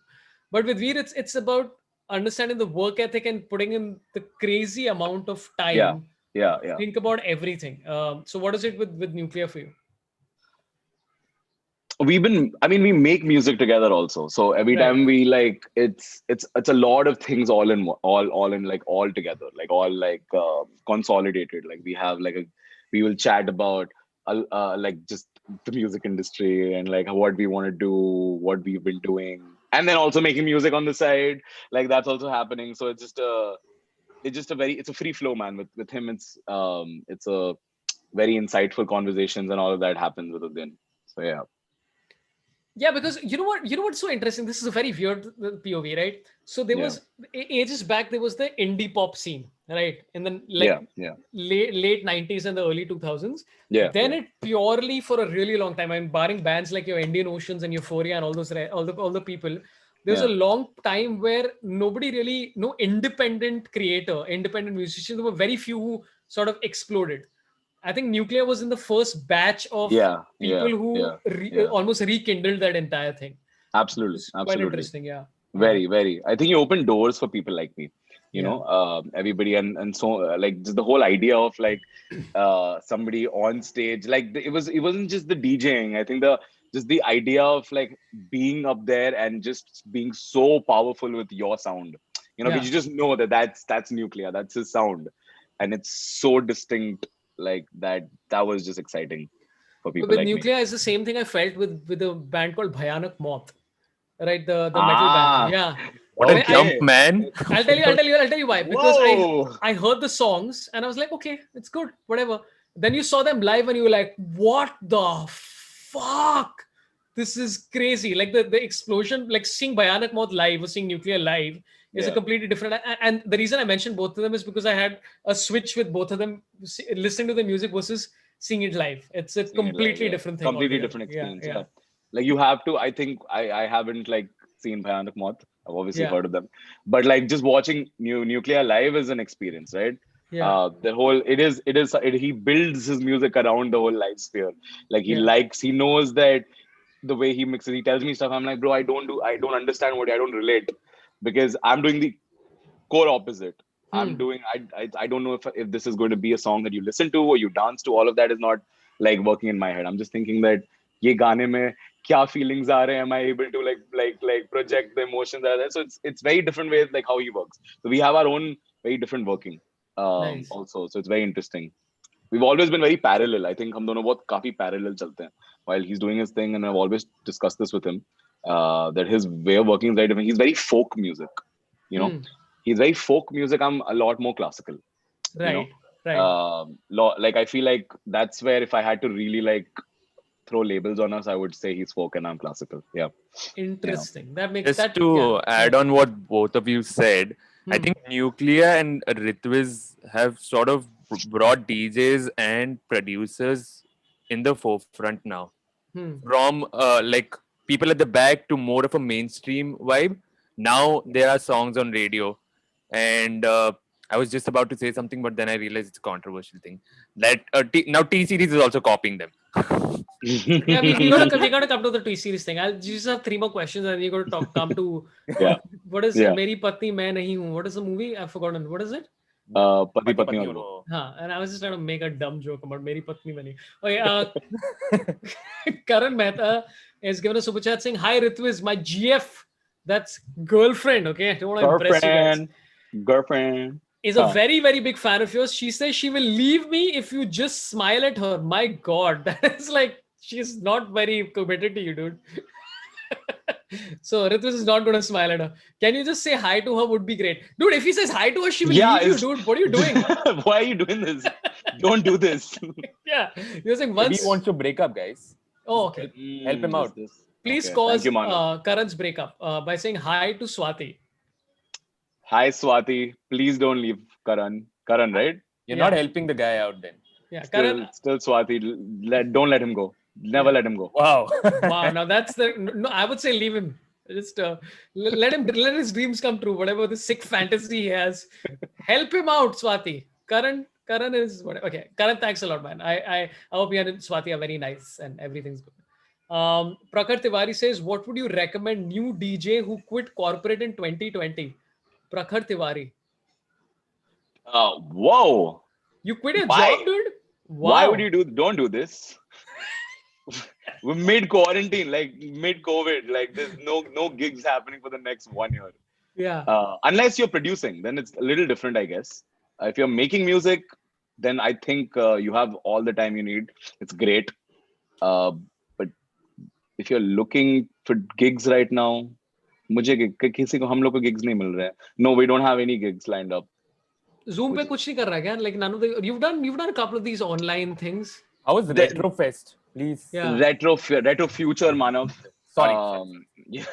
But with Veer, it's about understanding the work ethic and putting in the crazy amount of Yeah. time. Yeah. Think about everything. So what is it with Nucleya for you? We make music together also, so every Right. time we like it's a lot of things all in like all together, like all like consolidated. Like we will chat about like just the music industry and like what we want to do, what we've been doing, and then also making music on the side, like that's also happening. So it's a free flow, man. With him, it's a very insightful conversations and all of that happens with him. So yeah. Yeah, because you know what's so interesting. This is a very weird POV, right? So there was ages back. There was the indie pop scene, right? And then late 90s and the early 2000s. Then it purely for a really long time. I'm barring bands like your Indian Oceans and Euphoria and all those all the people. There's a long time where nobody really, no independent creator, independent musician. There were very few who sort of exploded. I think Nucleya was in the first batch of people who almost rekindled that entire thing. Absolutely. Quite interesting, yeah. Very. I think you open doors for people like me. You know, everybody and so like just the whole idea of like somebody on stage, like it wasn't just the DJing. I think the idea of like being up there and just being so powerful with your sound. You know, you just know that's Nucleya, that's his sound, and it's so distinct. Like that was just exciting for people. But like Nucleya me. is the same thing I felt with a band called Bhayanak Moth, right? The metal band. Yeah. What a jump, man! I'll tell you why. Because I heard the songs and I was like, okay, it's good, whatever. Then you saw them live and you were like, what the fuck? This is crazy. Like the explosion, like seeing Bhayanak Moth live or seeing Nucleya live is a completely different. And the reason I mentioned both of them is because I had a switch with both of them, listening to the music versus seeing it live. It's a completely different thing. Completely different experience. Yeah. Like you have to. I think I haven't like seen Bhayanak Moth. I've obviously heard of them, but like just watching Nucleya live is an experience, right? The whole he builds his music around the whole live sphere. Like he knows that the way he mixes. He tells me stuff. I'm like, bro, I don't understand I don't relate, because I'm doing the core opposite. I'm doing I don't know if this is going to be a song that you listen to or you dance to. All of that is not like working in my head. I'm just thinking that ye gaane mein kya feelings aa rahe hain, am I able to like project the emotions that are there? So it's very different ways like how he works. So we have our own very different working also. So it's very interesting. We've always been very parallel. I think हम दोनों बहुत काफी parallel चलते हैं while he's doing his thing, and I've always discussed this with him that his way of working is very different. He's very folk music, you know. He's very folk music. I'm a lot more classical. Right. Like I feel like that's where if I had to really like throw labels on us, I would say he's folk and I'm classical. Yeah. Interesting. That makes just that to add on what both of you said. I think Nucleya and Ritviz have sort of brought DJs and producers in the forefront now. From like people at the back to more of a mainstream vibe. Now there are songs on radio, and I was just about to say something, but then I realized it's a controversial thing. That now T Series is also copying them. Yeah, we gotta come to the T Series thing. I'll just have 3 more questions, and you gotta come to what is Meri Patni Main Nahi Hoon? What is the movie? I've forgotten. What is it? Pati Patni Aur Wo. And I was just trying to make a dumb joke about Meri Patni Main Nahi. Okay, Karan Mehta is given a super chat saying, "Hi Ritviz, my GF, that's girlfriend. Okay, I don't want to impress you guys. Girlfriend is a very, very big fan of yours. She says she will leave me if you just smile at her. My God, that is like, she's not very committed to you, dude." So Ritviz is not going to smile at her. Can you just say hi to her? Would be great, dude. If he says hi to her, she will leave you, dude. What are you doing? Why are you doing this? Don't do this. Yeah, you're saying once he wants to break up, guys. Oh, okay. Help him out. Please cause Karan's breakup by saying hi to Swati. Hi Swati, please don't leave Karan. Karan, right? You're not helping the guy out then. Yeah, Karan. Still Swati, don't let him go. Never let him go. Wow. Wow. Now that's no. I would say leave him. Just let his dreams come true. Whatever the sick fantasy he has, help him out, Swati. Karan, Karan is whatever. Okay, Karan, thanks a lot, man. I hope you and Swati are very nice and everything's good. Prakhar Tiwari says, what would you recommend new DJ who quit corporate in 2020? Prakhar Tiwari. Whoa. You quit your Why? job, dude? Wow. Why would you don't do this? We're mid-quarantine, like mid-COVID, like there's no gigs happening for the next 1 year. Yeah. Unless you're producing, then it's a little different, I guess. If you're making music, then I think you have all the time you need. It's great. But if you're looking for gigs right now, हम लोग को gigs नहीं मिल रहे हैं. No, we don't have any gigs lined up. Zoom पे कुछ नहीं कर रहा क्या? Like none of the you've done a couple of these online things. How was Retrofest? Please. Yeah. Retro Future, Manav. Sorry. Yeah.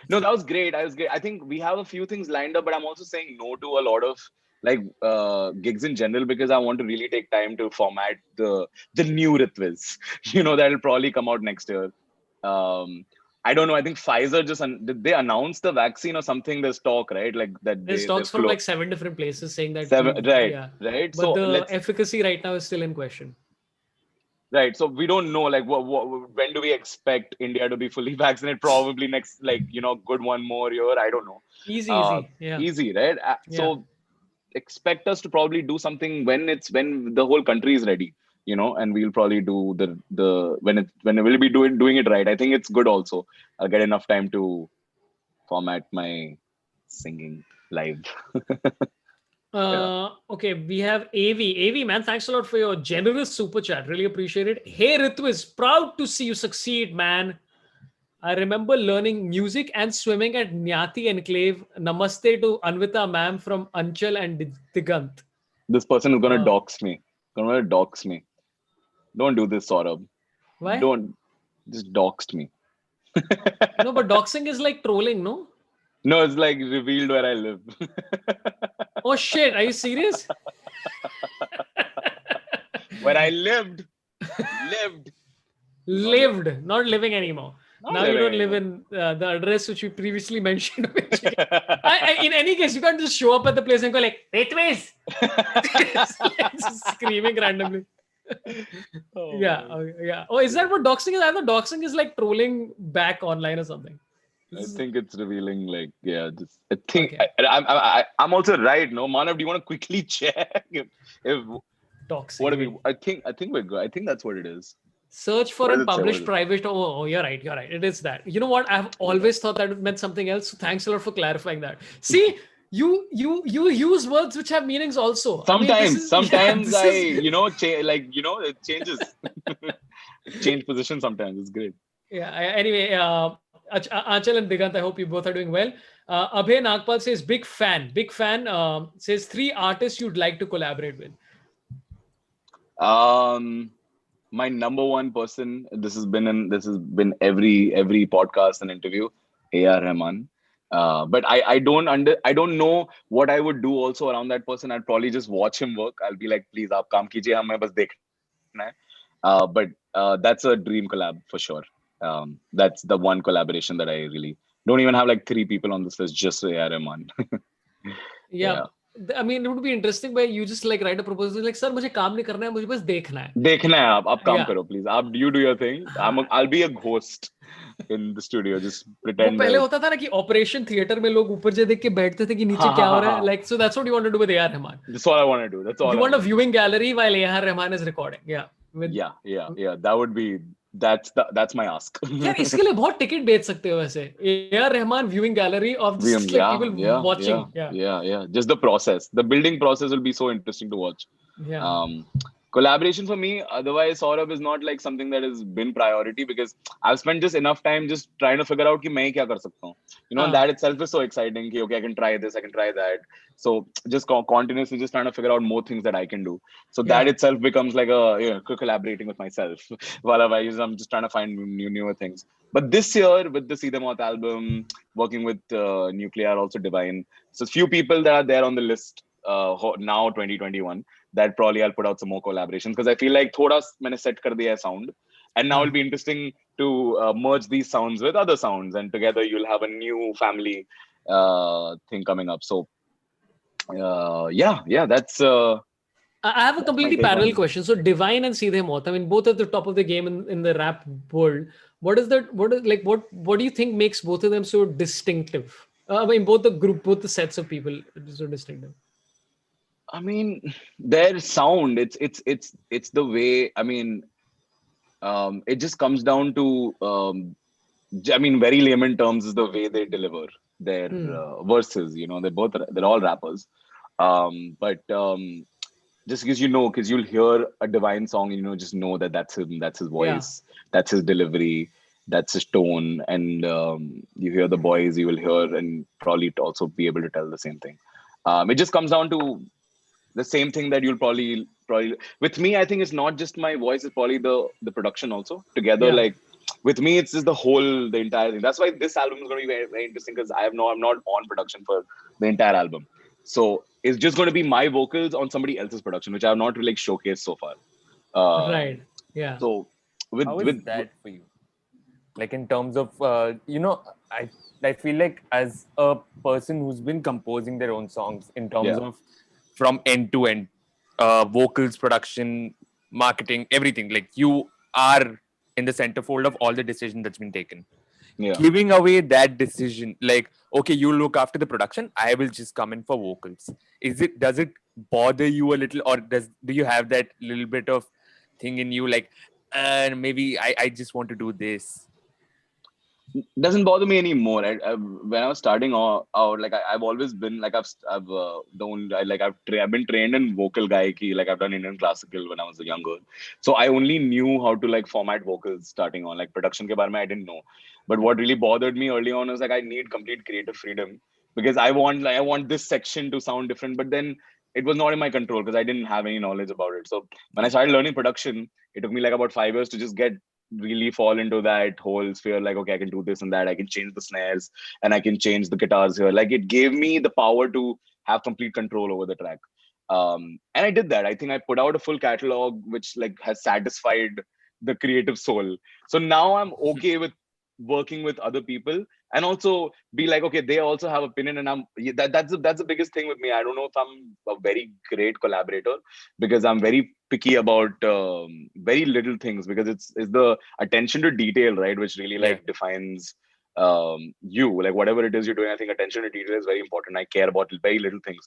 No, that was great. I think we have a few things lined up, but I'm also saying no to a lot of like gigs in general because I want to really take time to format the new Ritviz. That'll probably come out next year. I don't know. I think Pfizer did they announce the vaccine or something? There's talk, right? Like that. There's talks from like 7 different places saying that. Right. Yeah. Right. But so the efficacy right now is still in question. Right. So we don't know, like, when do we expect India to be fully vaccinated? Probably next, good 1 more year. I don't know. Easy. Yeah. Easy, right? So expect us to probably do something when the whole country is ready, and we'll probably do when we'll be doing it right. I think it's good also. I'll get enough time to format my singing live. Okay, we have AV, man, thanks a lot for your generous super chat. Really appreciate it. Hey Ritviz, proud to see you succeed, man. I remember learning music and swimming at Nyati Enclave. Namaste to Anvita ma'am from Anchal and Digant. This person is gonna dox me. Don't do this, Sorabh. Why? Don't. Just doxed me. No, but doxing is like trolling, no? No, it's like revealed where I live. Oh shit, are you serious? Where I lived, not living anymore. Now you don't live in the address which we previously mentioned. In any case, you can't just show up at the place and go like, Ritviz! Just screaming randomly. Yeah. Oh, is that what doxing is? I thought doxing is like trolling back online or something. I think it's revealing, like, yeah. I think okay. I'm also right. No, Manav, do you want to quickly check if doxing? What are we? I think we're good. I think that's what it is. Search for and publish private. Oh, you're right. It is that. You know what? I've always thought that it meant something else. So thanks a lot for clarifying that. See, you use words which have meanings also. Sometimes it changes. Change position sometimes. It's great. Yeah. Anyway, Anchal and Digant, I hope you both are doing well. Abhay Nagpal says, big fan. Says 3 artists you'd like to collaborate with. My number one person, this has been every podcast and interview, A.R. Rahman. But I don't know what I would do also around that person. I'd probably just watch him work. I'll be like, please, aap kaam kijiye, hame bas dekhna hai. But that's a dream collab for sure. That's the one collaboration that I really don't even have like 3 people on this list, just A.R. Rahman. Yeah. I mean, it would be interesting where you just like write a proposal like, sir, मुझे काम नहीं करना है, मुझे बस देखना है. देखना है आप काम करो please. You do your thing. I'll be a ghost in the studio. Just pretend. वो पहले होता था ना कि ऑपरेशन थिएटर में लोग ऊपर से देख के बैठते थे कि नीचे क्या हो रहा है. Like, so that's what you want to do with A.R. Rahman. That's all I want to do. That's all. You want a viewing gallery while A.R. Rahman is recording. Yeah. Yeah. That would be. That's my ask. यार इसके लिए बहुत ticket बेच सकते हो वैसे. A.R. Rahman viewing gallery of just like people watching. Yeah. Just the process. The building process will be so interesting to watch. Yeah. Collaboration for me, otherwise Sorabh is not like something that has been priority because I've spent just enough time just trying to figure out कि मैं क्या कर सकता हूँ. And that itself is so exciting. कि, okay, I can try this, I can try that. So just continuously just trying to figure out more things that I can do. So that itself becomes like collaborating with myself. While I'm just trying to find newer things. But this year with the See Them Out album, working with Nucleya, also Divine. So few people that are there on the list now 2021. That probably I'll put out some more collaborations because I feel like thoda मैंने set कर दिया है sound, and now it'll be interesting to merge these sounds with other sounds, and together you'll have a new family thing coming up. So that's I have a completely parallel question. So Divine and Seedhe Maut, I mean, both at the top of the game in the rap world. What do you think makes both of them so distinctive? I mean, both the sets of people so distinctive. I mean, their sound, it's the way, I mean, it just comes down to, I mean, very layman terms is the way they deliver their verses. You know, they're all rappers. But just because because you'll hear a Divine song, and just know that that's him, that's his voice, that's his delivery, that's his tone, and you hear the boys, you will hear and probably also be able to tell the same thing. It just comes down to the same thing that you'll probably with me. I think it's not just my voice; it's probably the production also together. Like with me, it's just the entire thing. That's why this album is going to be very, very interesting because I'm not on production for the entire album. So it's just going to be my vocals on somebody else's production, which I have not really showcased so far. Right. Yeah. So how is that for you? Like in terms of I feel like as a person who's been composing their own songs in terms of from end to end, vocals, production, marketing, everything. Like you are in the centerfold of all the decision that's been taken. Yeah. Giving away that decision, like, okay, you look after the production, I will just come in for vocals. Does it bother you a little, or do you have that little bit of thing in you, like, maybe I just want to do this? Doesn't bother me anymore. When I was starting out, like I've always been like I've been trained in vocal gaiki. Like I've done Indian classical when I was younger, so I only knew how to like format vocals starting on. Like production ke baare mein I didn't know, but what really bothered me early on was like I need complete creative freedom because I want this section to sound different, but then it was not in my control because I didn't have any knowledge about it. So when I started learning production, it took me like about 5 years to just really fall into that whole sphere. Like, okay, I can do this and that. I can change the snares and I can change the guitars here. Like it gave me the power to have complete control over the track. And I did that. I think I put out a full catalog, which like has satisfied the creative soul. So now I'm okay with working with other people and also be like, okay, they also have opinion, and that's the biggest thing with me. I don't know if I'm a very great collaborator because I'm very picky about very little things, because it's the attention to detail, right, which really like defines you, like whatever it is you're doing. I think attention to detail is very important. I care about very little things,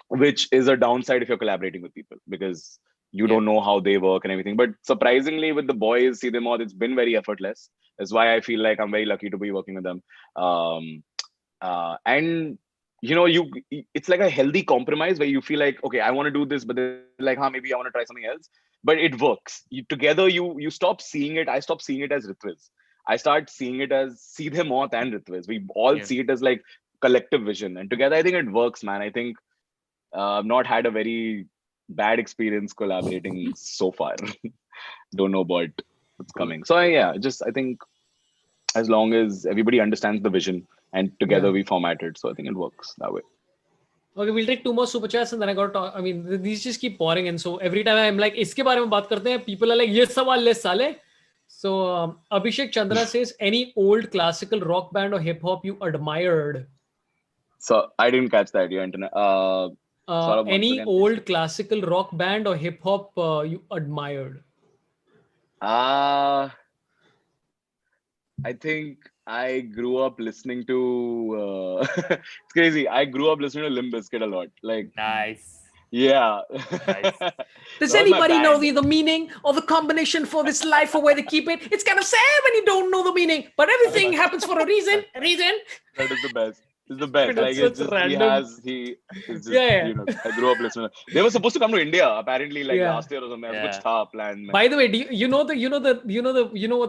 which is a downside if you're collaborating with people because you don't know how they work and everything. But surprisingly, with the boys, see them all, it's been very effortless. That's why I feel like I'm very lucky to be working with them. And it's like a healthy compromise where you feel like, okay, I want to do this, but then like, maybe I want to try something else. But it works. Together, you stop seeing it. I stop seeing it as Ritviz. I start seeing it as Seedhe Maut and Ritviz. We all see it as like collective vision, and together, I think it works, man. I think I've not had a very bad experience collaborating so far. Don't know about what's coming. So I think as long as everybody understands the vision and together we format it, so I think it works that way. Okay, we'll take 2 more super chats and then I got to talk. I mean, these just keep pouring in. So every time I'm like, iske baare mein baat karte hain, people are like, ye sawal le sale. So Abhishek Chandra says, any old classical rock band or hip hop you admired? So I didn't catch that. Your internet. Any old classical rock band or hip hop you admired? I think I grew up listening to. It's crazy. I grew up listening to Limp Bizkit a lot. Like nice. Yeah. Nice. Does anybody know the meaning of the combination for this life or where they keep it? It's kind of sad when you don't know the meaning, but everything happens for a reason. That is the best. It's the best. Like it's just random. He is just I grew up listening. They were supposed to come to India apparently like last year or something. Kuch tha plan. By the way, do you know what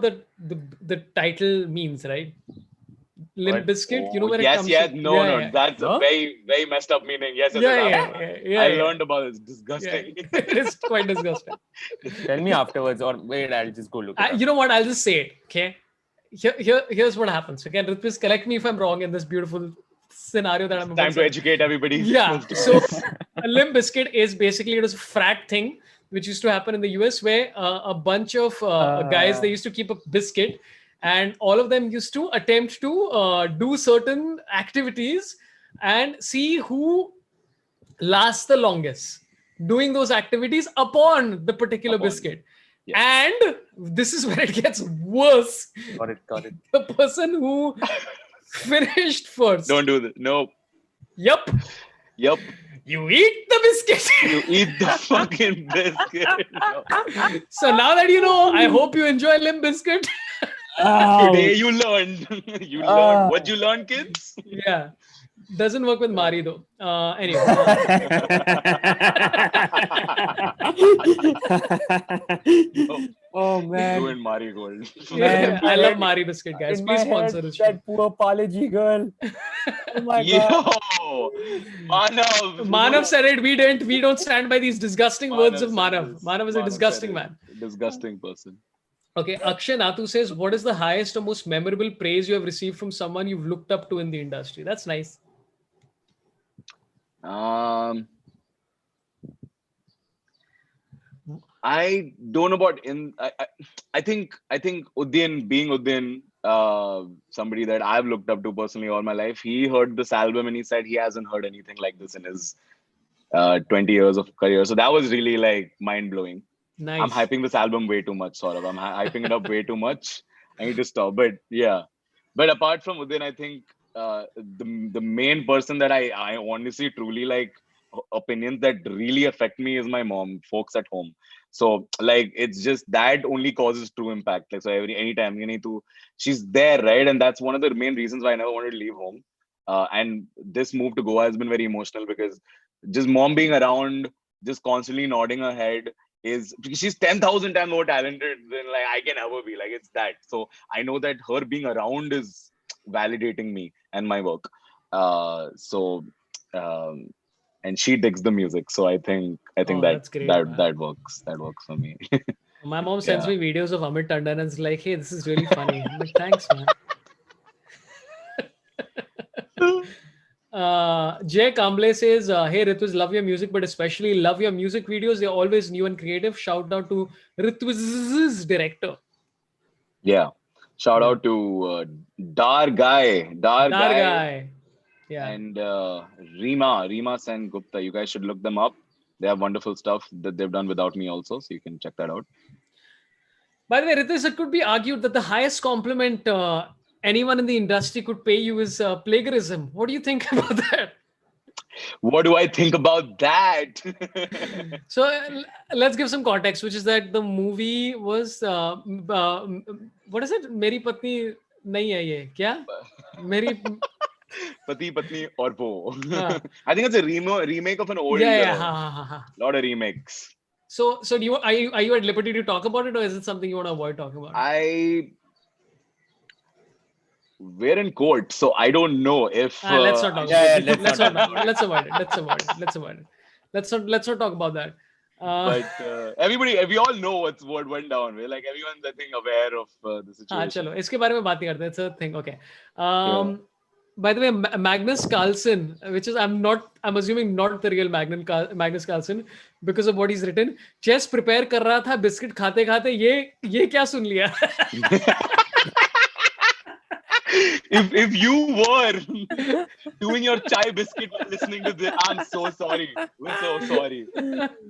the title means, right? Limp Bizkit. You know where it comes from? No. That's a very, very messed up meaning. Yes. I learned about it. It's disgusting. It's quite disgusting. Tell me afterwards, or wait, I'll just go look. You know what? I'll just say it. Okay. Here's what happens. Okay, Ritviz, correct me if I'm wrong in this beautiful scenario that I'm about to say. To educate everybody. Yeah. So a Limp Bizkit is basically, it was a frat thing which used to happen in the US where a bunch of guys, they used to keep a biscuit and all of them used to attempt to do certain activities and see who lasts the longest. doing those activities upon the particular Upon. biscuit. Yes. And this is where it gets worse. Got it. The person who finished first. Don't do this. No. Yup. You eat the biscuit. You eat the fucking biscuit. No. So now that you know, I hope you enjoy Limp Bizkit. Today you learned. What you learn, kids? Yeah. Doesn't work with Mari though. Anyway. Oh man. Ruined Marigold. Yeah, I love Mari Biscuit, guys. In Please my sponsor head, this show. that poor Palaji girl. Oh my god. Yo, Manav said it. We don't stand by these disgusting words of said Manav. this. Manav is a Manav disgusting said it. man. Disgusting person. Okay, Akshay Natu says, what is the highest or most memorable praise you have received from someone you've looked up to in the industry? That's nice. I don't know about I think Uddin, being Uddin, somebody that I've looked up to personally all my life, he heard this album and he said he hasn't heard anything like this in his 20 years of career. So that was really like mind blowing. Nice. I'm hyping this album way too much, Sorabh. I'm hyping it up way too much. I need to stop. But yeah. But apart from Uddin, I think the main person that I honestly truly like opinions that really affect me is my mom, folks at home. So like it's just that only causes true impact. Like so anytime you need to, she's there, right? And that's one of the main reasons why I never wanted to leave home. And this move to Goa has been very emotional because just mom being around, just constantly nodding her head is because she's 10,000 times more talented than like I can ever be. Like it's that. So I know that her being around is validating me and my work. And she digs the music, so I think that's great, that works for me. My mom sends me videos of Amit Tandon and is like, hey, this is really funny. I'm like, thanks, man. Jay Kamble says, hey Ritviz, love your music, but especially love your music videos. They're always new and creative. Shout out to Ritviz's director. Yeah. Shout out to Dar Guy. Yeah. And Rima Sen Gupta. You guys should look them up. They have wonderful stuff that they've done without me also. So you can check that out. By the way, Ritviz, it could be argued that the highest compliment anyone in the industry could pay you is plagiarism. What do you think about that? What do I think about that? So let's give some context, which is that the movie was what is it? Meri Patni Nahi Hai Ye. Kya? Meri Pati Patni Aur Wo. I think it's a remake of an old. Lot of remakes. So are you at liberty to talk about it, or is it something you want to avoid talking about? We're in court, so I don't know if. Let's not talk. Let's avoid it. Let's not talk about that. But everybody, we all know what went down. We're like everyone's, I think, aware of the situation. चलो, इसके बारे में बात नहीं करते. It's a thing. Okay. By the way, Magnus Carlsen, which is I'm assuming not the real Magnus Carlsen because of what he's written. Chess prepare कर रहा था बिस्किट खाते खाते ये क्या सुन लिया? If you were doing your chai biscuit while listening to this, I'm so sorry. We're so sorry.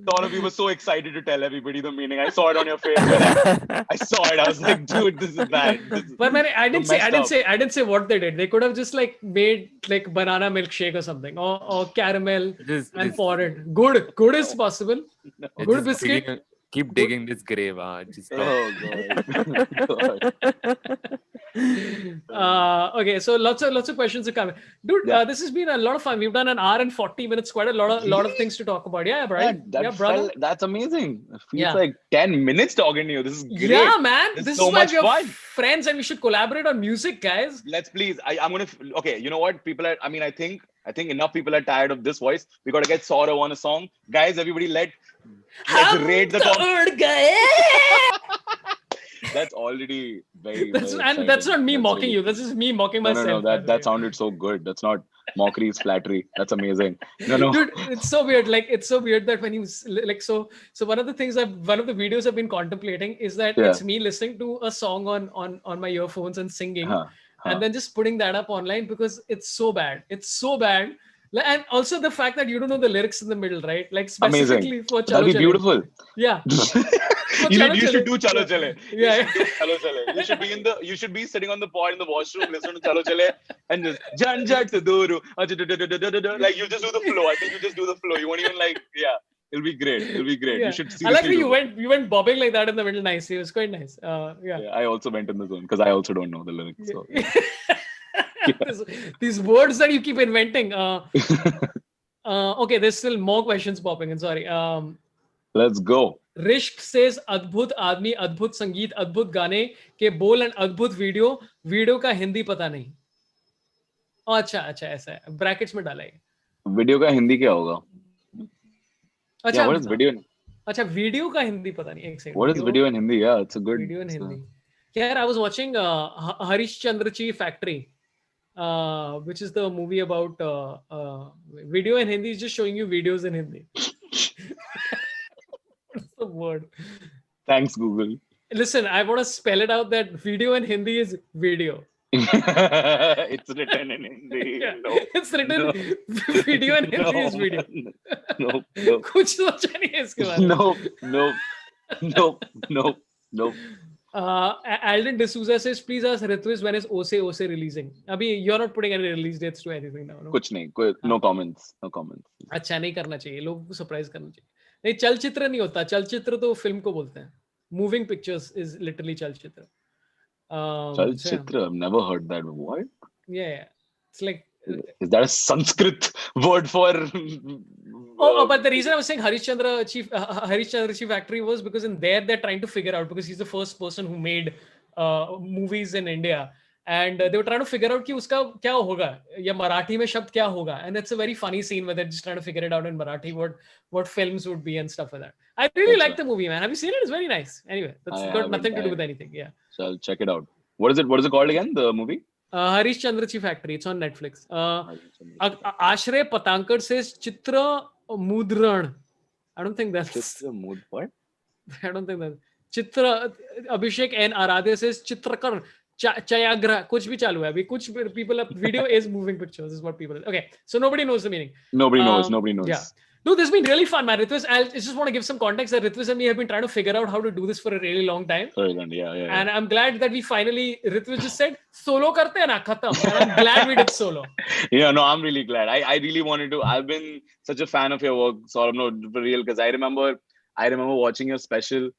All of you were so excited to tell everybody the meaning. I saw it on your face. I saw it. I was like, dude, this is bad. But I didn't say what they did. They could have just like made like banana milkshake or something, or caramel and poured it. Good is possible. No. Good biscuit. Keep digging this grave. Okay, so lots of questions are coming, dude. This has been a lot of fun. We've done an hour and 40 minutes. Quite a lot of things to talk about. Yeah, right. Brother. That's amazing. It feels like 10 minutes talking to you. This is great. Yeah, man. This is so why much we're fun. Friends, and we should collaborate on music, guys. Let's please. I'm gonna. Okay, you know what? People are. I think enough people are tired of this voice. We gotta get Sorabh on a song, guys. Everybody, let's rate the song. That's already very. And that's not me mocking you. That's just me mocking myself. No. That sounded so good. That's not mockery. It's flattery. That's amazing. No. Dude, it's so weird. Like it's so weird that when you like so one of the videos I've been contemplating is that it's me listening to a song on my earphones and singing, and then just putting that up online because it's so bad. It's so bad. And also the fact that you don't know the lyrics in the middle, right? Like Amazing. specifically for Chalo That'd be Chale. beautiful. Yeah. For You Chalo should Chale. do Chalo Chale. You Yeah. should do Chalo Chale. You should be sitting on the pod in the washroom, listening to Chalo Chale, and just Jan Jat Duru. Like you just do the flow. I think you just do the flow. You won't even like, yeah. It'll be great. It'll be great. Yeah. You should I like seriously that you went bobbing like that in the middle. Nice. It was quite nice. Yeah. I also went in the zone because I also don't know the lyrics. So. These words that you keep inventing. Okay, there's still more questions popping in. Sorry. Let's go. Rishk says अद्भुत आदमी, अद्भुत संगीत, अद्भुत गाने के बोल and अद्भुत video का हिंदी पता नहीं. अच्छा ऐसा है. ब्रैकेट्स में डाला है. वीडियो का हिंदी क्या होगा? अच्छा, what is video? अच्छा, वीडियो का हिंदी पता नहीं. एक second. What is video in Hindi? Yeah, it's a good video in Hindi. Yeah, I was watching Harish Chandrachi Factory, which is the movie about video in Hindi is just showing you videos in Hindi. What's the word? Thanks, Google. Listen, I want to spell it out that video in Hindi is video. It's written in Hindi. Yeah, No. it's written video in Hindi is video. No. कुछ सोचा नहीं है इसके बारे में. No. Alden D'Souza says, please ask Ritviz when is OC releasing. Abhi, you're not putting any release dates to anything now, no? कुछ नहीं. No comments. अच्छा, नहीं करना चाहिए. लोगों को सरप्राइज करना चाहिए. नहीं, चलचित्र नहीं होता. चलचित्र तो फिल्म को बोलते हैं. Moving pictures is literally चलचित्र. Chalchitra, I've never heard that. What? Yeah. It's like... Is that a Sanskrit word for... but the reason I was saying Harish Chandrachi Factory was because in there they're trying to figure out, because he's the first person who made movies in India. And they were trying to figure out कि उसका क्या होगा या मराठी में शब्द क्या होगा, and it's a very funny scene where they're just trying to figure it out in Marathi what films would be and stuff like that. I really like the movie, man. Have you seen it? It's very nice. Anyway, that's got nothing to do with anything. Yeah. So I'll check it out. What is it called again? The movie? Harish Chandrachi Factory. It's on Netflix. Ashray Patankar says Chitra Mudran. I don't think that's... Chitra Mood, what? I don't think that... Chitra... Abhishek N. Aradhya says Chitrakar. Chayagra, kuch bhi chalu hai abhi. Kuch people, video is moving pictures, is what people... Okay, so nobody knows the meaning. Nobody knows. Yeah. No, this has been really fun, man. Ritviz, I just want to give some context that Ritviz and me have been trying to figure out how to do this for a really long time. Yeah. And I'm glad that we finally... Ritviz just said, solo karte hai na, khatam. And I'm glad we did solo. Yeah, no, I'm really glad. I really wanted to... I've been such a fan of your work, Sorabh, no, for real, because I remember watching your special...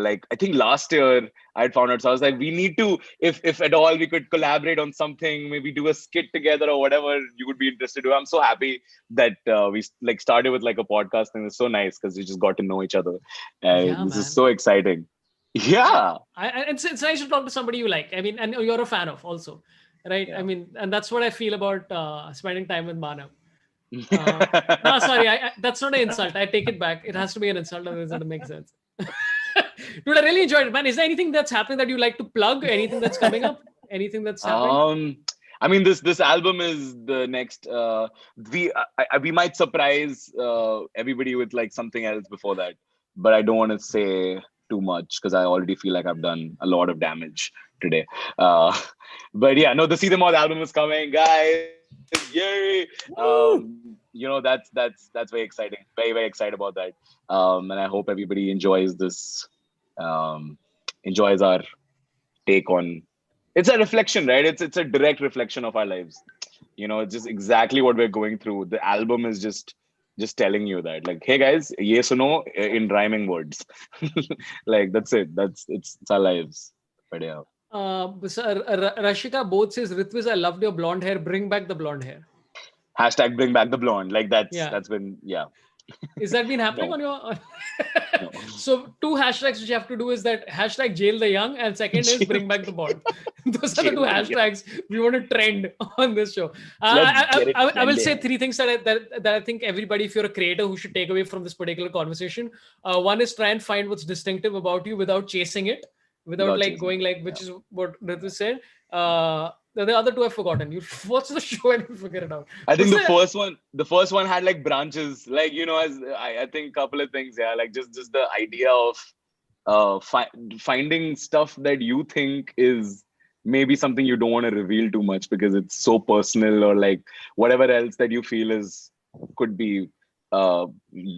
like I think last year I had found out, so I was like, we need to, if at all we could collaborate on something, maybe do a skit together or whatever you would be interested to. I'm so happy that we like started with like a podcast thing. It's so nice because we just got to know each other. This is so exciting. Yeah. It's nice to talk to somebody you like. I mean, and you're a fan of also, right? Yeah. I mean, and that's what I feel about spending time with Manav. No, sorry, that's not an insult. I take it back. It has to be an insult, otherwise it doesn't make sense. Dude, I really enjoyed it, man. Is there anything that's happening that you like to plug? Anything that's coming up? Anything that's happening? I mean, this album is the next. We might surprise everybody with like something else before that, but I don't want to say too much because I already feel like I've done a lot of damage today. But yeah, no, the See Them All album is coming, guys. Yay! That's very exciting. Very, very excited about that. And I hope everybody enjoys this. Enjoys our take on. It's a reflection, right? It's a direct reflection of our lives. It's just exactly what we're going through. The album is just telling you that, like, hey guys, ye suno in rhyming words. Like that's it. It's our lives. But yeah. Rashika both says, Ritviz, I loved your blonde hair. Bring back the blonde hair. # bring back the blonde. Like that's been, yeah. Is that been happening on your... No. So 2 hashtags which you have to do is that #jail the young and second is bring back the blonde. Those are the 2 hashtags we want to trend on this show. I will say 3 things that I think everybody, if you're a creator, who should take away from this particular conversation. One is try and find what's distinctive about you without chasing it. Without like going like, which is what Ritviz said. The other 2 I've forgotten. You watch the show and you figure it out. I think the first one had like branches, like, as I think a couple of things. Yeah, like just the idea of finding stuff that you think is maybe something you don't want to reveal too much because it's so personal, or like whatever else that you feel is could be uh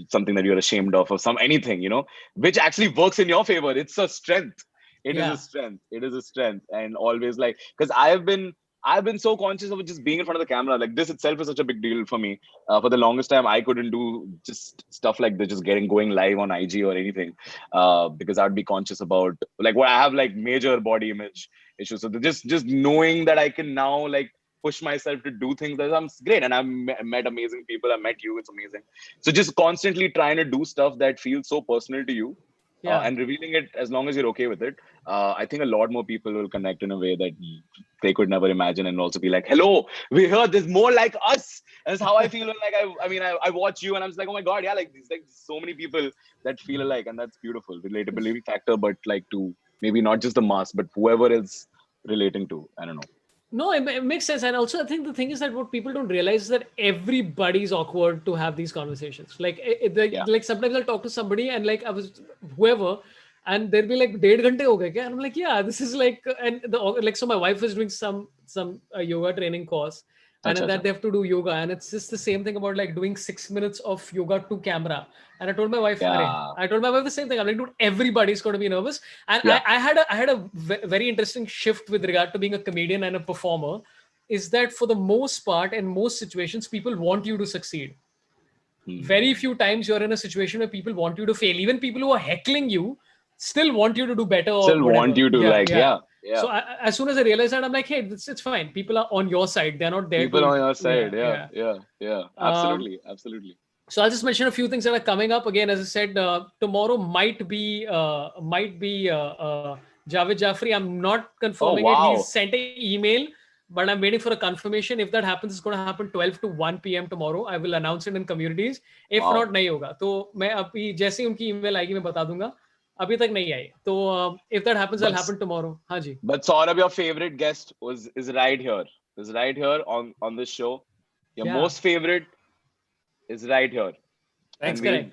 something that you're ashamed of, or some anything, which actually works in your favor. It's a strength. It is a Yeah. strength. It is a strength. And always, like, because I've been so conscious of just being in front of the camera. Like, this itself is such a big deal for me. For the longest time, I couldn't do just stuff like this, just going live on IG or anything, because I'd be conscious about, like, what I have, like, major body image issues. So just knowing that I can now, like, push myself to do things, that I'm great. And I've met amazing people. I met you. It's amazing. So just constantly trying to do stuff that feels so personal to you, Yeah. and revealing it as long as you're okay with it. I think a lot more people will connect in a way that they could never imagine, and also be like, hello, we heard there's more like us. And that's how I feel when, like, I watch you and I'm just like, oh my God, yeah, like, there's like so many people that feel alike, and that's beautiful. Relatability factor, but like, to maybe not just the mass, but whoever is relating to, I don't know. No, it makes sense. And also, I think the thing is that what people don't realize is that everybody's awkward to have these conversations. Like, Yeah. like sometimes I'll talk to somebody and like I was whoever, and they'll be like, "1.5 ghante ho gaye kya?" And I'm like, "Yeah, this is like," and like, so my wife is doing some yoga training course, and in that they have to do yoga, and it's just the same thing about like doing 6 minutes of yoga to camera. And I told my wife, Yeah. I told my wife the same thing. I'm like, dude, everybody's going to be nervous. And Yeah. I had a very interesting shift with regard to being a comedian and a performer, is that for the most part, in most situations, people want you to succeed. Very few times you're in a situation where people want you to fail. Even people who are heckling you still want you to do better or Still whatever. want you to, like, yeah. So as soon as I realized that, I'm like, hey, it's fine. People are on your side. They're not there People to... on your side. Yeah. Absolutely. So I'll just mention a few things that are coming up. Again, as I said, tomorrow might be Javed Jafri. I'm not confirming it. wow. He's sent an email, but I'm waiting for a confirmation. If that happens, it's going to happen 12 to 1 p.m. tomorrow. I will announce it in communities. If Wow. not, नहीं होगा. तो मैं अभी जैसे ही उनकी email आएगी मैं बता दूंगा. अभी तक नहीं आई. तो if that happens, that'll happen tomorrow. हाँ जी. But Sorabh, your favorite guest is right here. Is right here on this show. Your most favorite is right here. Thanks, correct.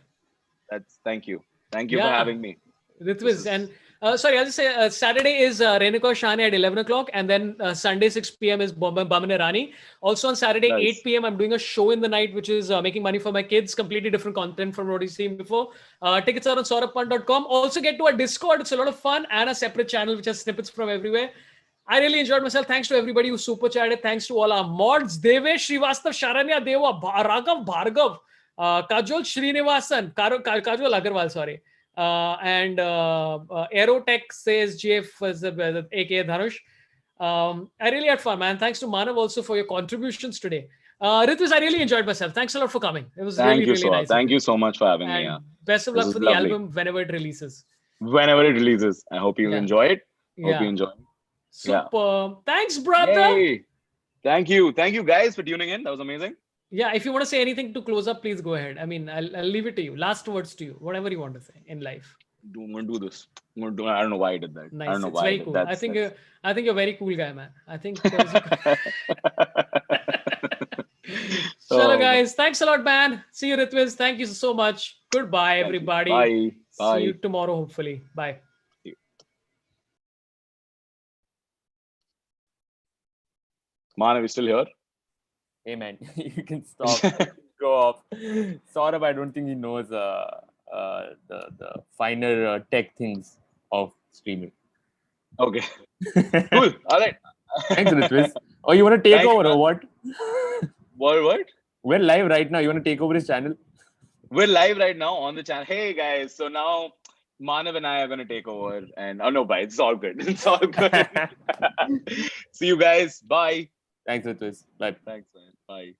Thank you. Thank you for having me. Ritviz. And sorry, I'll just say Saturday is Renuka, Shahane at 11 o'clock, and then Sunday 6 p.m. is Boman, Irani. Also on Saturday 8 p.m. I'm doing a show in the night, which is making money for my kids. Completely different content from what you've seen before. Tickets are on sorabh.com. Also get to our Discord. It's a lot of fun, and a separate channel which has snippets from everywhere. I really enjoyed myself. Thanks to everybody who super chatted. Thanks to all our mods. Devesh Srivastav, Sharanya Deva, Raghav Bhargav, Kajol Srinivasan, Kajol Agarwal, sorry. And Aerotech says GF was aka Dhanush. I really had fun, man. Thanks to Manav also for your contributions today. Ritviz, I really enjoyed myself. Thanks a lot for coming. It was really nice. Thank you so much for having me. Yeah. Best of luck for the album whenever it releases. Whenever it releases. I hope you enjoy it. Hope you enjoy it. Super. Thanks, brother. Yay. Thank you guys for tuning in. That was amazing. Yeah, if you want to say anything to close up, please go ahead. I mean, I'll leave it to you. Last words to you. Whatever you want to say in life. I'm gonna do this. I don't know why I did that. Nice. I don't know it's why. Very cool. I think you're a very cool guy, man. I think. Hello, guys. Thanks a lot, man. See you, Ritviz. Thank you so much. Goodbye, everybody. Bye. See you tomorrow, hopefully. Bye. Manav, are you still here? Hey man, you can stop. Go off. Sorabh, I don't think he knows the finer tech things of streaming. Okay. Cool. All right. Thanks, Ritviz. Oh, you want to take over or what? What? We're live right now. You want to take over his channel? We're live right now on the channel. Hey guys, so now Manav and I are going to take over. And no, bye. It's all good. It's all good. See you guys. Bye. Thanks, Ritviz. Bye. Thanks, man. Bye.